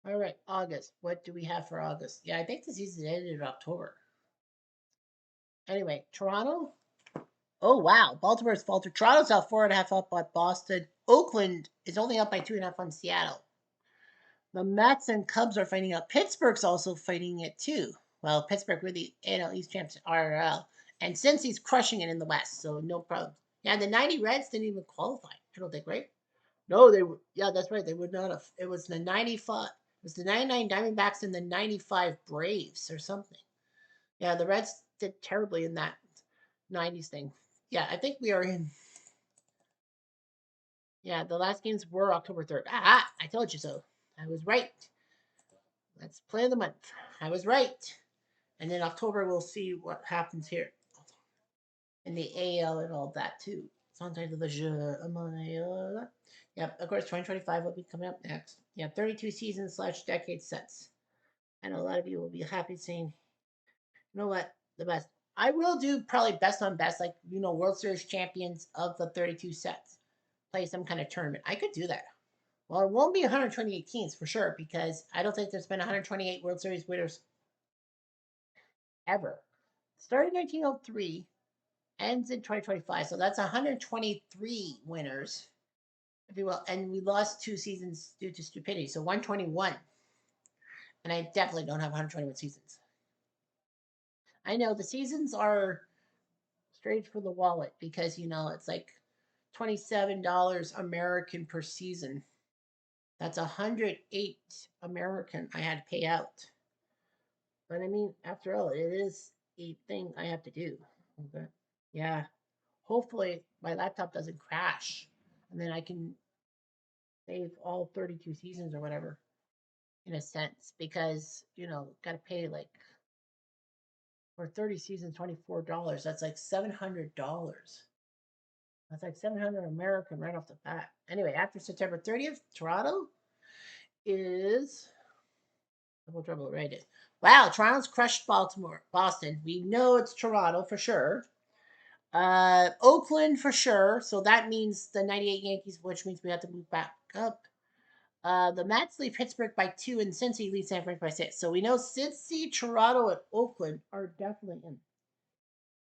All right, August. What do we have for August? Yeah, I think the season ended in October. Anyway, Toronto. Oh wow, Baltimore's faltered. Toronto's out 4.5 up by Boston. Oakland is only up by 2.5 on Seattle. The Mets and Cubs are fighting out. Pittsburgh's also fighting it too. Well, Pittsburgh were the AL East champs RL, and Cincy's crushing it in the West, so no problem. Yeah, the 90 Reds didn't even qualify. I don't think, right? No, they were. Yeah, that's right. They would not have. It was the 95. It was the 99 Diamondbacks and the 95 Braves or something. Yeah, the Reds did terribly in that 90s thing. Yeah, I think we are in. Yeah, the last games were October 3rd. I told you so. I was right. Let's play the month. I was right. And then October, we'll see what happens here in the AL and all that too. Sometimes the jeu. Yep, of course, 2025 will be coming up next. Yeah, 32 seasons slash decade sets. I know a lot of you will be happy saying, you know what, the best. I will do probably best on best, like, World Series champions of the 32 sets. Play some kind of tournament. I could do that. Well, it won't be 128 teams for sure because I don't think there's been 128 World Series winners ever. Started in 1903, ends in 2025, so that's 123 winners, if you will. And we lost 2 seasons due to stupidity, so 121. And I definitely don't have 121 seasons. I know the seasons are strange for the wallet because it's like $27 American per season. That's 108 American I had to pay out. But I mean, after all, it is a thing I have to do. Okay. Yeah. Hopefully my laptop doesn't crash. And then I can save all 32 seasons or whatever in a sense. Because, gotta pay like for 30 seasons $24. That's like $700. That's like 700 American right off the bat. Anyway, after September 30th, Toronto is double trouble rated. Wow, Toronto's crushed Boston. We know it's Toronto for sure. Oakland for sure. So that means the 98 Yankees, which means we have to move back up. The Mets lead Pittsburgh by 2, and Cincy leads San Francisco by 6. So we know Cincy, Toronto, and Oakland are definitely in.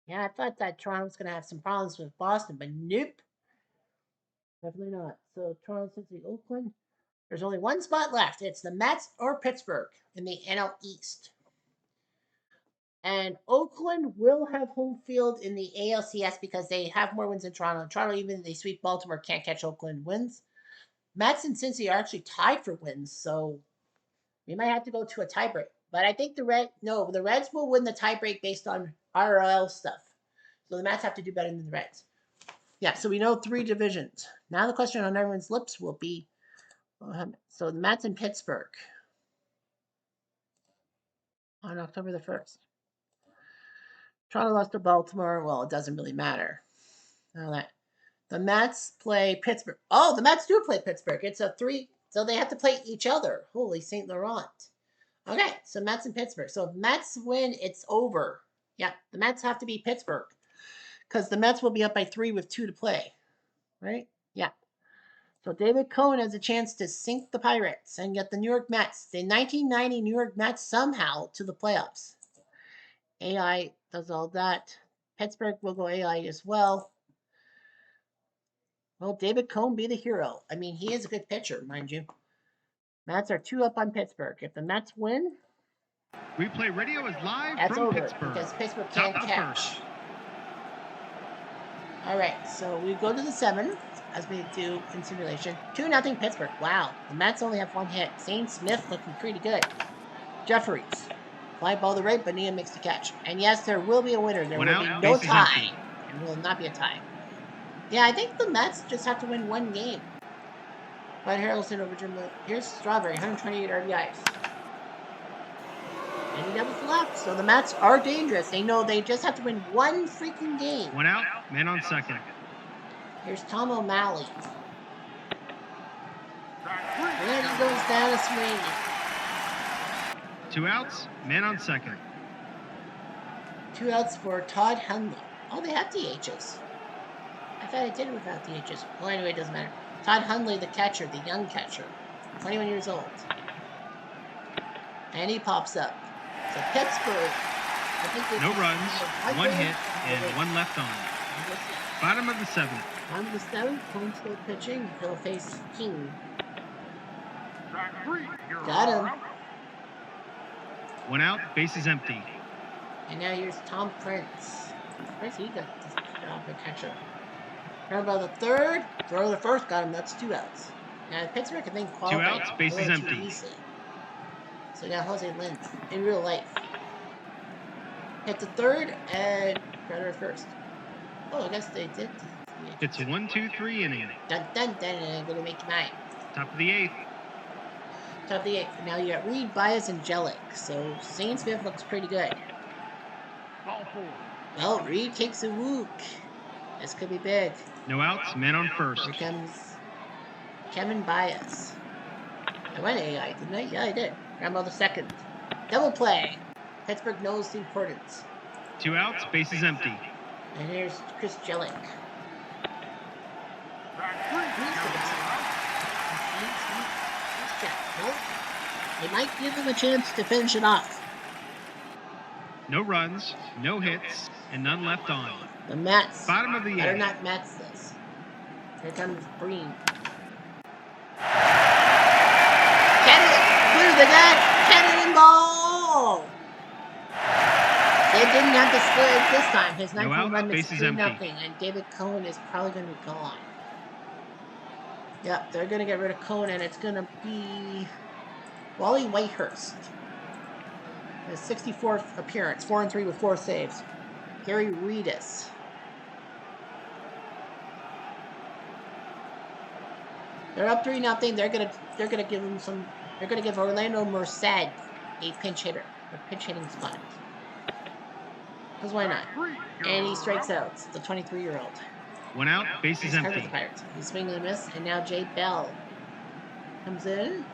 Yeah, I thought that Toronto was going to have some problems with Boston, but nope, definitely not. So Toronto, Cincy, Oakland. There's only one spot left. It's the Mets or Pittsburgh in the NL East. And Oakland will have home field in the ALCS because they have more wins than Toronto. Toronto, even if they sweep Baltimore, can't catch Oakland wins. Mets and Cincy are actually tied for wins. So We might have to go to a tiebreak. But I think the Reds will win the tiebreak based on RL stuff. So the Mets have to do better than the Reds. Yeah, so we know 3 divisions. Now the question on everyone's lips will be, so the Mets in Pittsburgh on October the 1st. Toronto lost to Baltimore. Well, it doesn't really matter. All that. The Mets play Pittsburgh. Oh, the Mets do play Pittsburgh. It's a 3, so they have to play each other. Holy St. Laurent. Okay, so Mets and Pittsburgh. So if Mets win, it's over. Yeah, the Mets have to beat Pittsburgh because the Mets will be up by 3 with 2 to play. Right? Yeah. So David Cohn has a chance to sink the Pirates and get the New York Mets, the 1990 New York Mets, somehow to the playoffs. AI does all that. Pittsburgh will go AI as well. Well, David Cohn be the hero. I mean, he is a good pitcher, mind you. Mets are 2 up on Pittsburgh. If the Mets win, Replay radio is live that's from over Pittsburgh. because Pittsburgh can't Top of catch. first. All right, so we go to the 7th as we do in simulation. 2-0 Pittsburgh. Wow, the Mets only have 1 hit. Zane Smith looking pretty good. Jeffries. Fly ball to right, Bonilla makes the catch. And yes, there will be a winner. There will be no tie. There will not be a tie. Yeah, I think the Mets just have to win 1 game. Bud Harrelson over Jim. Here's Strawberry, 128 RBIs. And he doubles left. So the Mets are dangerous. They know they just have to win 1 freaking game. 1 out, man on second. Here's Tom O'Malley. And he goes down a swing. 2 outs, man on second. 2 outs for Todd Hundley. Oh, they have DHs. I thought I did it without DHs. Well, anyway, it doesn't matter. Todd Hundley, the catcher, the young catcher, 21 years old. And he pops up. So Pittsburgh. I think no runs, 1 hit, and 1 left on. Bottom of the 7th. Bottom of the 7th, Conesville pitching. He'll face King. Got him. 1 out, bases empty. And now here's Tom Prince. Where's he got this job at catcher? Remember the 3rd, throw the 1st, got him. That's 2 outs. Now Pittsburgh can then qualify. 2 outs, bases empty. Easily. So now Jose Lynn in real life. Hit the 3rd and runner at 1st. Oh, I guess they did. It's a 1-2-3 inning. Dun dun dun, and I'm gonna make 9. Top of the 8th. Top of the 8th. Now you got Reed, Bias, and Jellick. So Zane Smith looks pretty good. Well, Reed takes a whoop. This could be big. No outs, man on first. Here comes Kevin Bias. I went AI, didn't I? Yeah, I did. Grandmother second. Double play. Pittsburgh knows the importance. 2 outs, bases empty. And here's Chris Jellick. They might give him a chance to finish it off. No runs, no hits, and none left on. The Mets. Bottom of the 8th. Better not Mets this. Here comes Breen. Through the net, cannon ball. They didn't have to split this time. His 9-point run makes 3-0, and David Cohn is probably going to be gone. Yep, they're going to get rid of Cohn, and it's going to be Wally Whitehurst. His 64th appearance, 4-3 with 4 saves. Gary Reedus. They're up 3-0. They're gonna give him some. They're gonna give Orlando Merced a pinch hitter, a pinch hitting spot. Because why not? And he strikes out. The 23-year-old. 1 out, bases empty. The Pirates. He's swinging and a miss, and now Jay Bell comes in.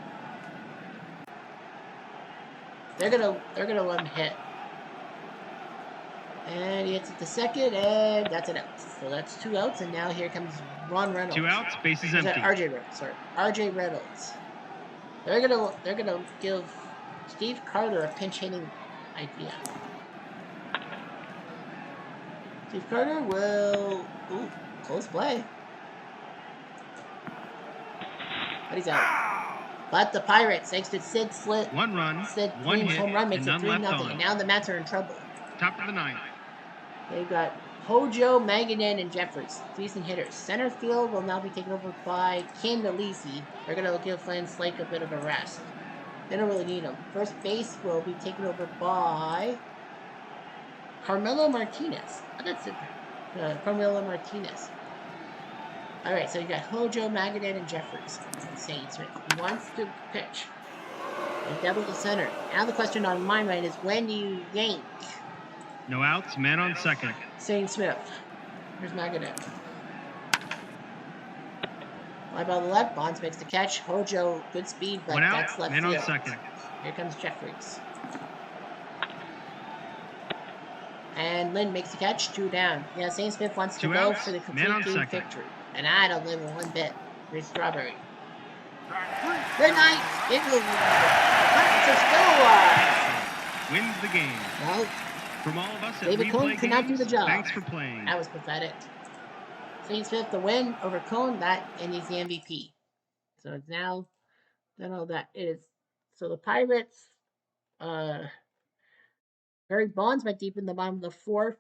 They're gonna let him hit. And he hits it to second, and that's an out. So that's 2 outs, and now here comes Ron Reynolds. 2 outs, bases empty. R.J. Reynolds, sorry. R.J. Reynolds. They're gonna give Steve Carter a pinch hitting idea. Steve Carter will close play. But he's out. But the Pirates, thanks to Sid Slit. 1 run, Sid 1 hit, home run makes it 3-0. On. And now the Mets are in trouble. Top of the 9th. They've got Hojo, Magadan, and Jeffries. Decent hitters. Center field will now be taken over by Candelisi. They're going to give Flynn Slake a bit of a rest. They don't really need him. First base will be taken over by Carmelo Martinez. Oh, that's it. Carmelo Martinez. All right, so you got Hojo, Magadan, and Jeffries on the Saints. Right? He wants to pitch. And double the center. Now the question on my mind is, when do you yank No outs, man on second. Shane Smith? Here's Magadan. Fly ball to the left. Bonds makes the catch. Hojo, good speed, but One out, that's left man field. on second. Here comes Jeffries. And Lynn makes the catch. 2 down. Yeah, Shane Smith wants to Two go outs, for the man complete on game second. victory. And I don't live in one bit. Here's Strawberry. Good night. It will be. It's a still Wins the game. Well, From all of us at David Cohn Replay could not do the Games, job. thanks for playing. That was pathetic. Shane Smith the win over Cohn, and he's the MVP. So it's now done all that. It is so the Pirates. Barry Bonds went deep in the bottom of the fourth.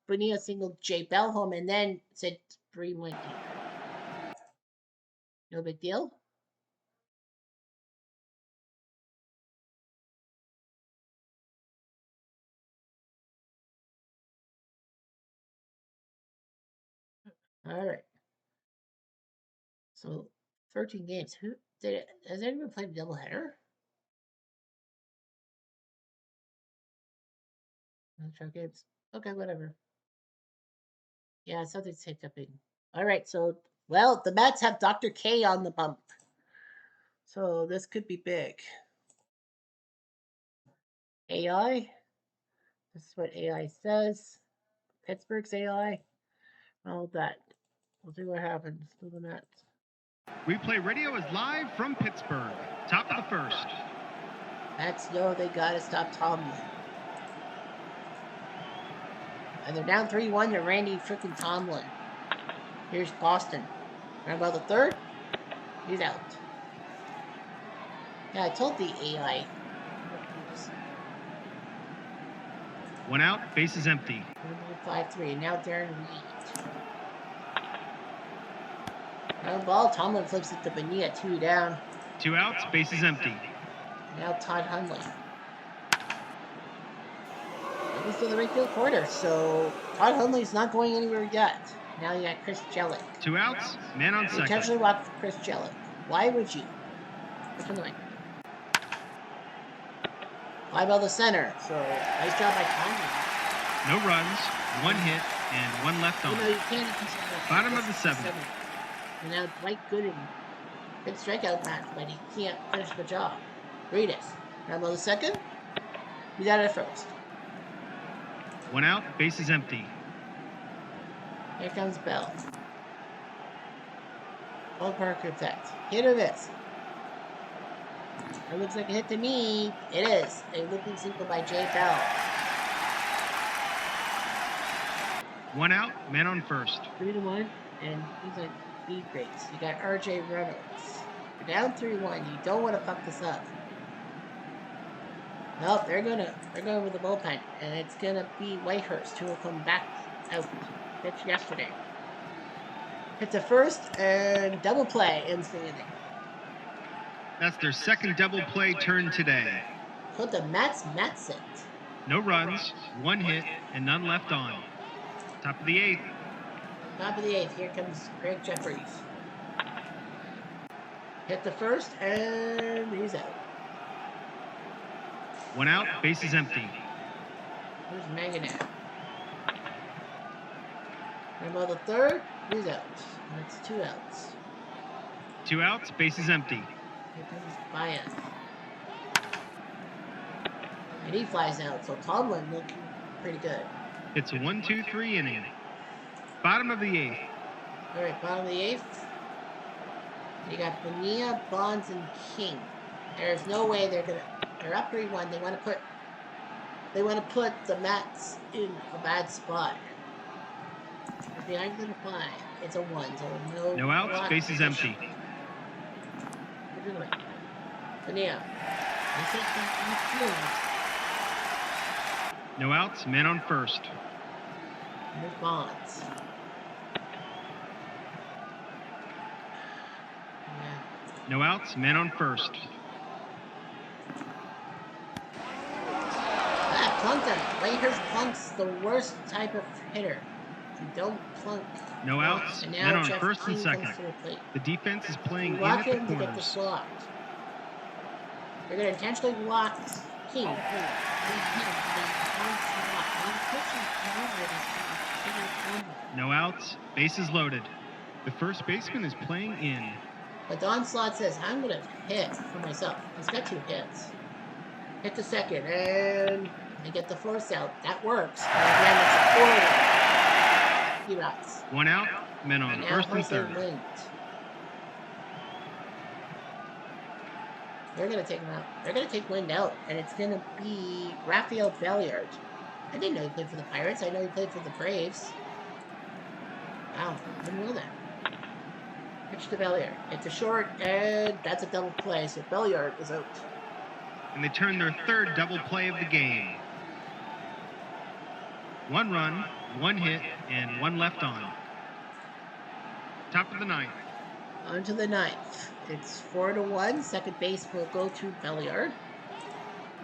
Bonilla singled Jay Bell home, and then said 3 went deep. No big deal. All right. So 13 games. Who did it? Has anyone played a doubleheader? No games. Okay, whatever. Yeah, something's hiccuping. All right, so well, the Mets have Dr. K on the bump, so this could be big. AI. This is what AI says. Pittsburgh's AI. All that. We'll see what happens to the Mets. Replay Radio is live from Pittsburgh. Top of the first. Mets know they gotta stop Tomlin. And they're down 3-1 to Randy frickin' Tomlin. Here's Boston. Round about the third. He's out. Yeah, I told the AI. One out, base is empty. 5-3. And now Darren Reed. Ground ball. Tomlin flips it to Bonilla. 2 down. 2 outs, base is empty. Now Todd Hundley. He's to the right field corner, so Todd Hundley's not going anywhere yet. Now you got Chris Jellick. 2 outs, man on You second. intentionally walked Chris Jellick. Why would you? What's annoying? Fly ball to center, so nice job by Tomlin. No runs, 1 hit, and 1 left on. You know, you can't consider Bottom of the 7th. And now Dwight Gooden. Good strikeout match, but he can't finish the job. Reedus. Round ball to second. He's out at first. 1 out, base is empty. Here comes Bell. Ballpark effect. Hit or miss? It looks like a hit to me. It is. A looping single by Jay Bell. 1 out, man on first. 3-1, and he's on B base. You got RJ Reynolds. You're down 3-1. You don't want to fuck this up. Nope, they're going with the bullpen, and it's gonna be Whitehurst who will come back out. Pitched yesterday. Hit the first and double play ends the inning. That's their second double play turn today. Put the Mets it. No runs, 1 hit, and none left on. Top of the 8th. Top of the 8th. Here comes Craig Jeffries. Hit the first and he's out. 1 out, base is empty. Here's Magadan. And about the third, he's out. That's 2 outs. 2 outs, base is empty. Here comes Baez. And he flies out, so Tomlin looking pretty good. It's a 1-2-3 inning. Bottom of the 8th. All right, bottom of the 8th. You got Bonilla, Bonds, and King. There's no way they're up 3-1. They want to put the Mets in a bad spot. If they aren't going to fly, it's a 1, so No outs, base is empty. Bonilla. No outs, man on first. Here's Bonds. No outs, man on first. them. Whitehurst Plunk's the worst type of hitter. You don't plunk. No outs. And Men now on Jeff first and King second. comes to the plate. The defense is playing in Walk at the him to get the corners. slot. They're going to intentionally walk King. No outs. Bases loaded. The first baseman is playing in. But Don Slot says, I'm going to hit for myself. He's got 2 hits. Hit the second, and I get the force out. That works. And again, it's a 4 1 out. Men on first and third. Wind. They're going to take him out. They're going to take Wind out, and it's going to be Rafael Belliard. I didn't know he played for the Pirates. I know he played for the Braves. Wow, didn't know that. Pitch to Belliard. It's a short, and that's a double play, so Belliard is out. And they turn their third double play of the game. 1 run, 1 hit, and 1 left on. Top of the 9th. On to the 9th. It's 4-1. Second base will go to Belliard.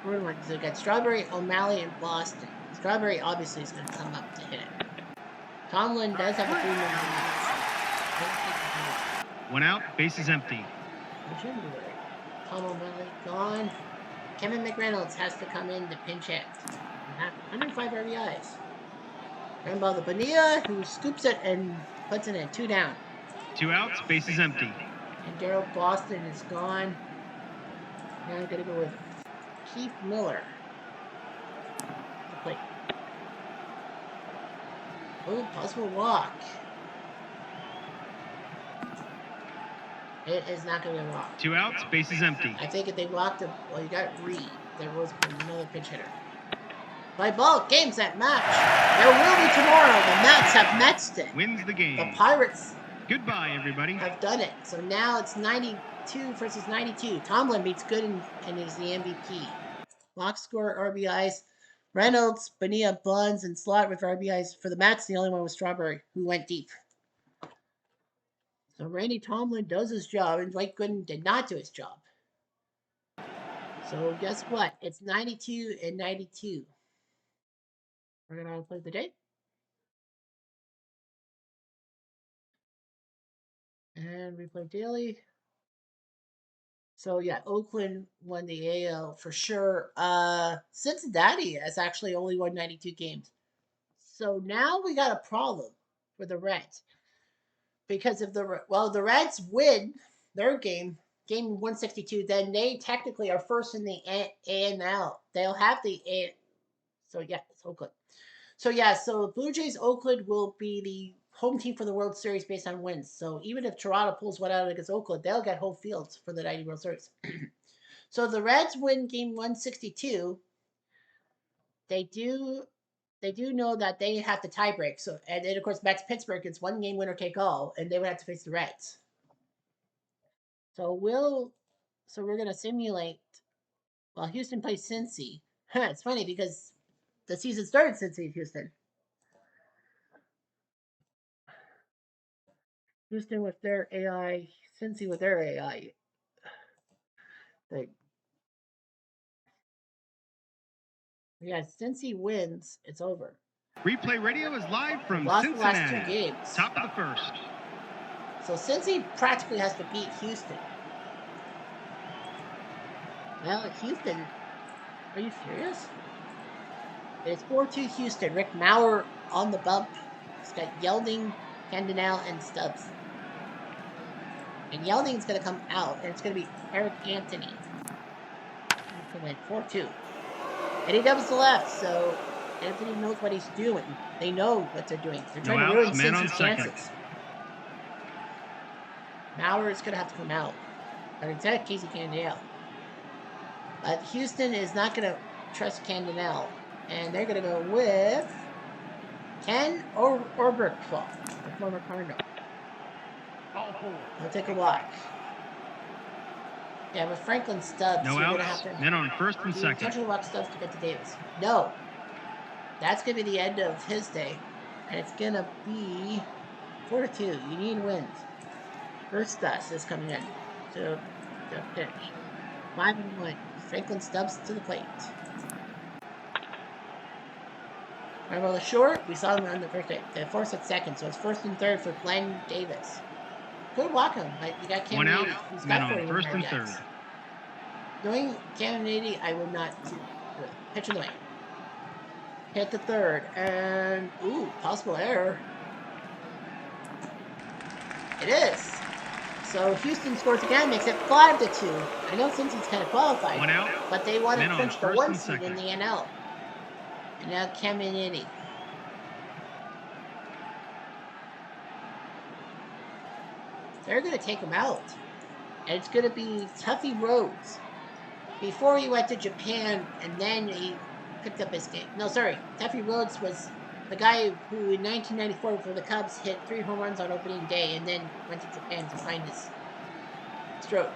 4-1. So we got Strawberry, O'Malley, and Boston. Strawberry obviously is going to come up to hit it. Tomlin does have a 3-run lead. 1 out, base is empty. Tom O'Malley gone. Kevin McReynolds has to come in to pinch hit. 105 RBIs. Ground ball to Bonilla, who scoops it and puts it in 2 down. 2 outs, base is empty. And Daryl Boston is gone. Now I'm going to go with Keith Miller. The plate. Oh, possible walk. It is not going to be a walk. 2 outs, base is empty. I think if they walked him, well, you got Reed. There was another pinch hitter. By ball, game's at match. There will be tomorrow. The Mets have matched it. Wins the game. The Pirates. Goodbye, everybody. Have done it. So now it's 92 versus 92. Tomlin beats Gooden and is the MVP. Box score, RBIs. Reynolds, Bonilla, Bonds, and Slot with RBIs. For the Mets, the only one was Strawberry, who went deep. So Randy Tomlin does his job, and Dwight Gooden did not do his job. So guess what? It's 92 and 92. We're going to play the day. And we play daily. So yeah, Oakland won the AL for sure. Cincinnati has actually only won 92 games. So now we got a problem with the Reds. Because if the Reds win their game 162, then they technically are first in the ANL. They'll have the A. So yeah, it's Oakland. So yeah, so Blue Jays Oakland will be the home team for the World Series based on wins. So even if Toronto pulls one out against Oakland, they'll get home field for the 90 World Series. So the Reds win game 162. They do know that they have to tie break. So and then of course Mets Pittsburgh, it's 1 game winner take all, and they would have to face the Reds. So we're gonna simulate while Houston plays Cincy. It's funny because the season started Cincy Houston. Houston with their AI, Cincy with their AI. Yeah, Cincy wins, it's over. Replay Radio is live from lost Cincinnati. The last 2 games. Top of the first. So Cincy practically has to beat Houston. Well, Houston, are you serious? It's 4-2 Houston. Rick Mauer on the bump. He's got Yelding, Candinal, and Stubbs. And Yelding's going to come out, and it's going to be Eric Anthony. He's going to win 4-2. And he doubles the left, so Anthony knows what he's doing. They know what they're doing. They're trying to ruin Cincy's chances. Mauer is going to have to come out. But instead, Casey Candinal. But Houston is not going to trust Candinal. And they're going to go with Ken Oberkfall, the former Cardinal. He'll take a walk. Yeah, with Franklin Stubbs, no outs. Men on first and second. Potentially walk Stubbs to get to Davis. No. That's going to be the end of his day. And it's going to be 4-2. You need wins. First Stubbs is coming in to pitch. 5-1. Franklin Stubbs to the plate. Right about the short, we saw him on the first day. The force at second, so it's first and third for Glenn Davis. Good walk him, but you got One out, Caminiti, who's men got on 41 first and RBIs. third. Knowing Caminiti, I would not do it. Pitch in the way. Hit the third, and ooh, possible error. It is. So Houston scores again, makes it 5-2. I know Cincy's kind of qualified, One out, but they want to men on clinch the first one and seed in second. the NL. And now Caminiti. They're going to take him out. And it's going to be Tuffy Rhodes. Before he went to Japan, and then he picked up his game. No, sorry. Tuffy Rhodes was the guy who in 1994 for the Cubs hit 3 home runs on opening day and then went to Japan to find his stroke.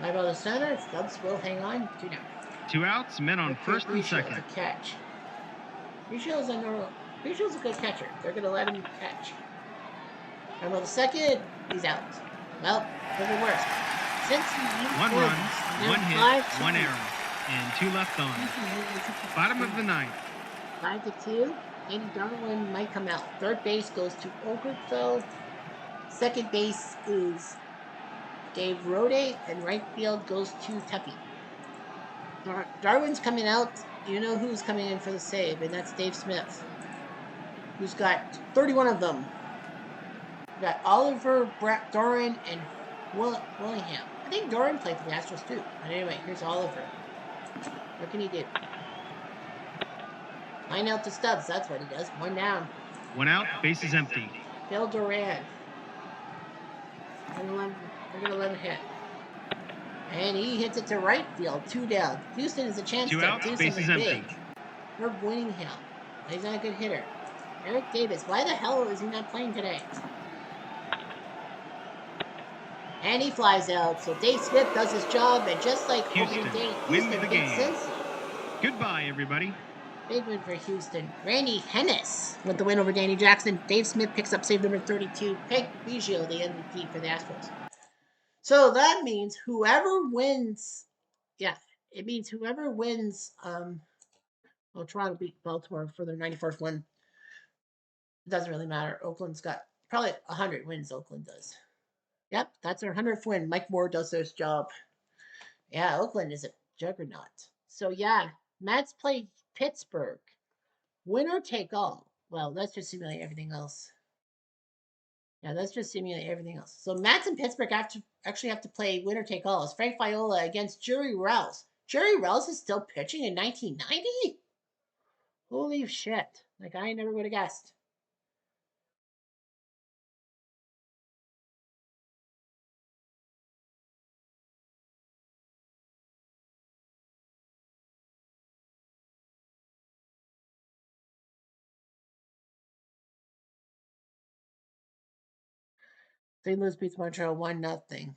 My brother center, Stubbs will hang on. 2 down. 2 outs, men on Victor first and Grisham second. to catch. Grisham is a good catcher. They're going to let him catch. My brother second, he's out. Well, could be worse. Cincy 1 wins. run, Now 1 hit, 5-2. 1 error, and 2 left on. Bottom of the ninth. 5-2. Andy Darwin might come out. Third base goes to Okerfeld. Second base is Dave Rode, and right field goes to Tuppy. Darwin's coming out. You know who's coming in for the save, and that's Dave Smith, who's got 31 of them. We got Oliver, Doran, and Willingham. I think Doran played for the Astros too. But anyway, here's Oliver. What can he do? Line out to Stubbs. That's what he does. 1 down. 1 out, base is empty. Bill Duran. They're gonna let him hit. And he hits it to right field. 2 down. Houston has a chance 2 to outs, do base something is empty. big. Herb Winningham. He's not a good hitter. Eric Davis. Why the hell is he not playing today? And he flies out. So Dave Smith does his job, and just like Houston opening day, wins Houston the beats game. Cincy. Goodbye, everybody. Big win for Houston. Randy Hennis with the win over Danny Jackson. Dave Smith picks up save number 32. Craig Biggio, the MVP for the Astros. So that means whoever wins, yeah, it means whoever wins, well, Toronto beat Baltimore for their 91st win. It doesn't really matter. Oakland's got probably 100 wins, Oakland does. Yep, that's their 100th win. Mike Moore does this job. Yeah, Oakland is a juggernaut. So, yeah, Mets play Pittsburgh. Winner take all. Well, let's just simulate everything else. Yeah, let's just simulate everything else. So Mets and Pittsburgh actually have to play winner take all. It's Frank Viola against Jerry Rouse. Jerry Rouse is still pitching in 1990? Holy shit. Like, I never would have guessed. St. Louis beats Montreal 1-0.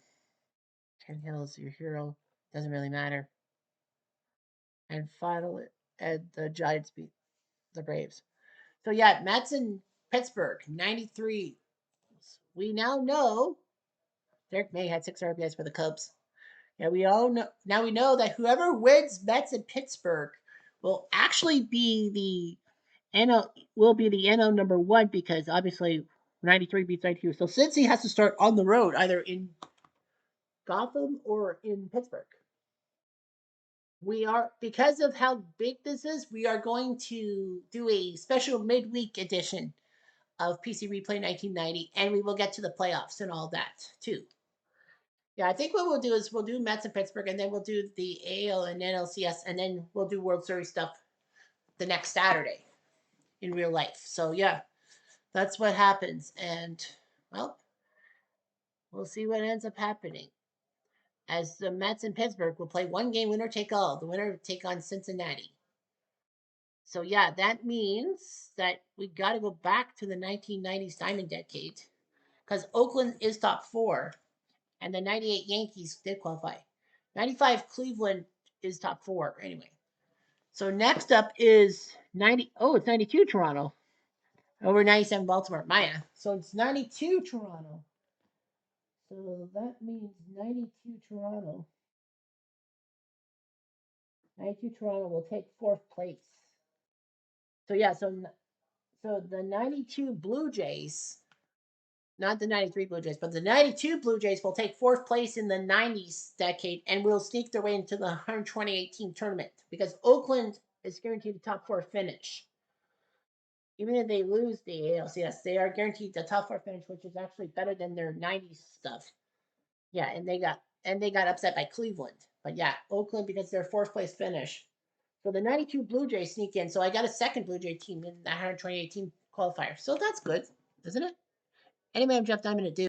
Ken Hill's your hero. Doesn't really matter. And finally, and the Giants beat the Braves. So yeah, Mets and Pittsburgh, 93. We now know Derek May had 6 RBIs for the Cubs. Yeah, we all know now we know that whoever wins Mets and Pittsburgh will actually be the NO number 1 because obviously 93 beats 92. So since he has to start on the road, either in Gotham or in Pittsburgh. We are, because of how big this is, we are going to do a special midweek edition of PC Replay 1990, and we will get to the playoffs and all that too. Yeah, I think what we'll do is we'll do Mets and Pittsburgh, and then we'll do the AL and NLCS, and then we'll do World Series stuff the next Saturday in real life. So yeah, that's what happens, and well, we'll see what ends up happening. As the Mets and Pittsburgh will play one game winner take all. The winner take on Cincinnati. So yeah, that means that we got to go back to the 1990s Diamond decade because Oakland is top 4, and the 98 Yankees did qualify. 95 Cleveland is top 4 anyway. So next up is 90. Oh, it's 92 Toronto over 97 Baltimore. Maya. So it's 92 Toronto. So that means 92 Toronto. 92 Toronto will take 4th place. So yeah, so the 92 Blue Jays, not the 93 Blue Jays, but the 92 Blue Jays will take fourth place in the 90s decade and will sneak their way into the 128 team tournament because Oakland is guaranteed a top four finish. Even if they lose the ALCS, they are guaranteed the top four finish, which is actually better than their 90s stuff. Yeah, and they got upset by Cleveland. But yeah, Oakland because they're fourth place finish. So the 92 Blue Jays sneak in. So I got a second Blue Jay team in the 128 team qualifier. So that's good, isn't it? Anyway, I'm Jeff Diamond at Duke.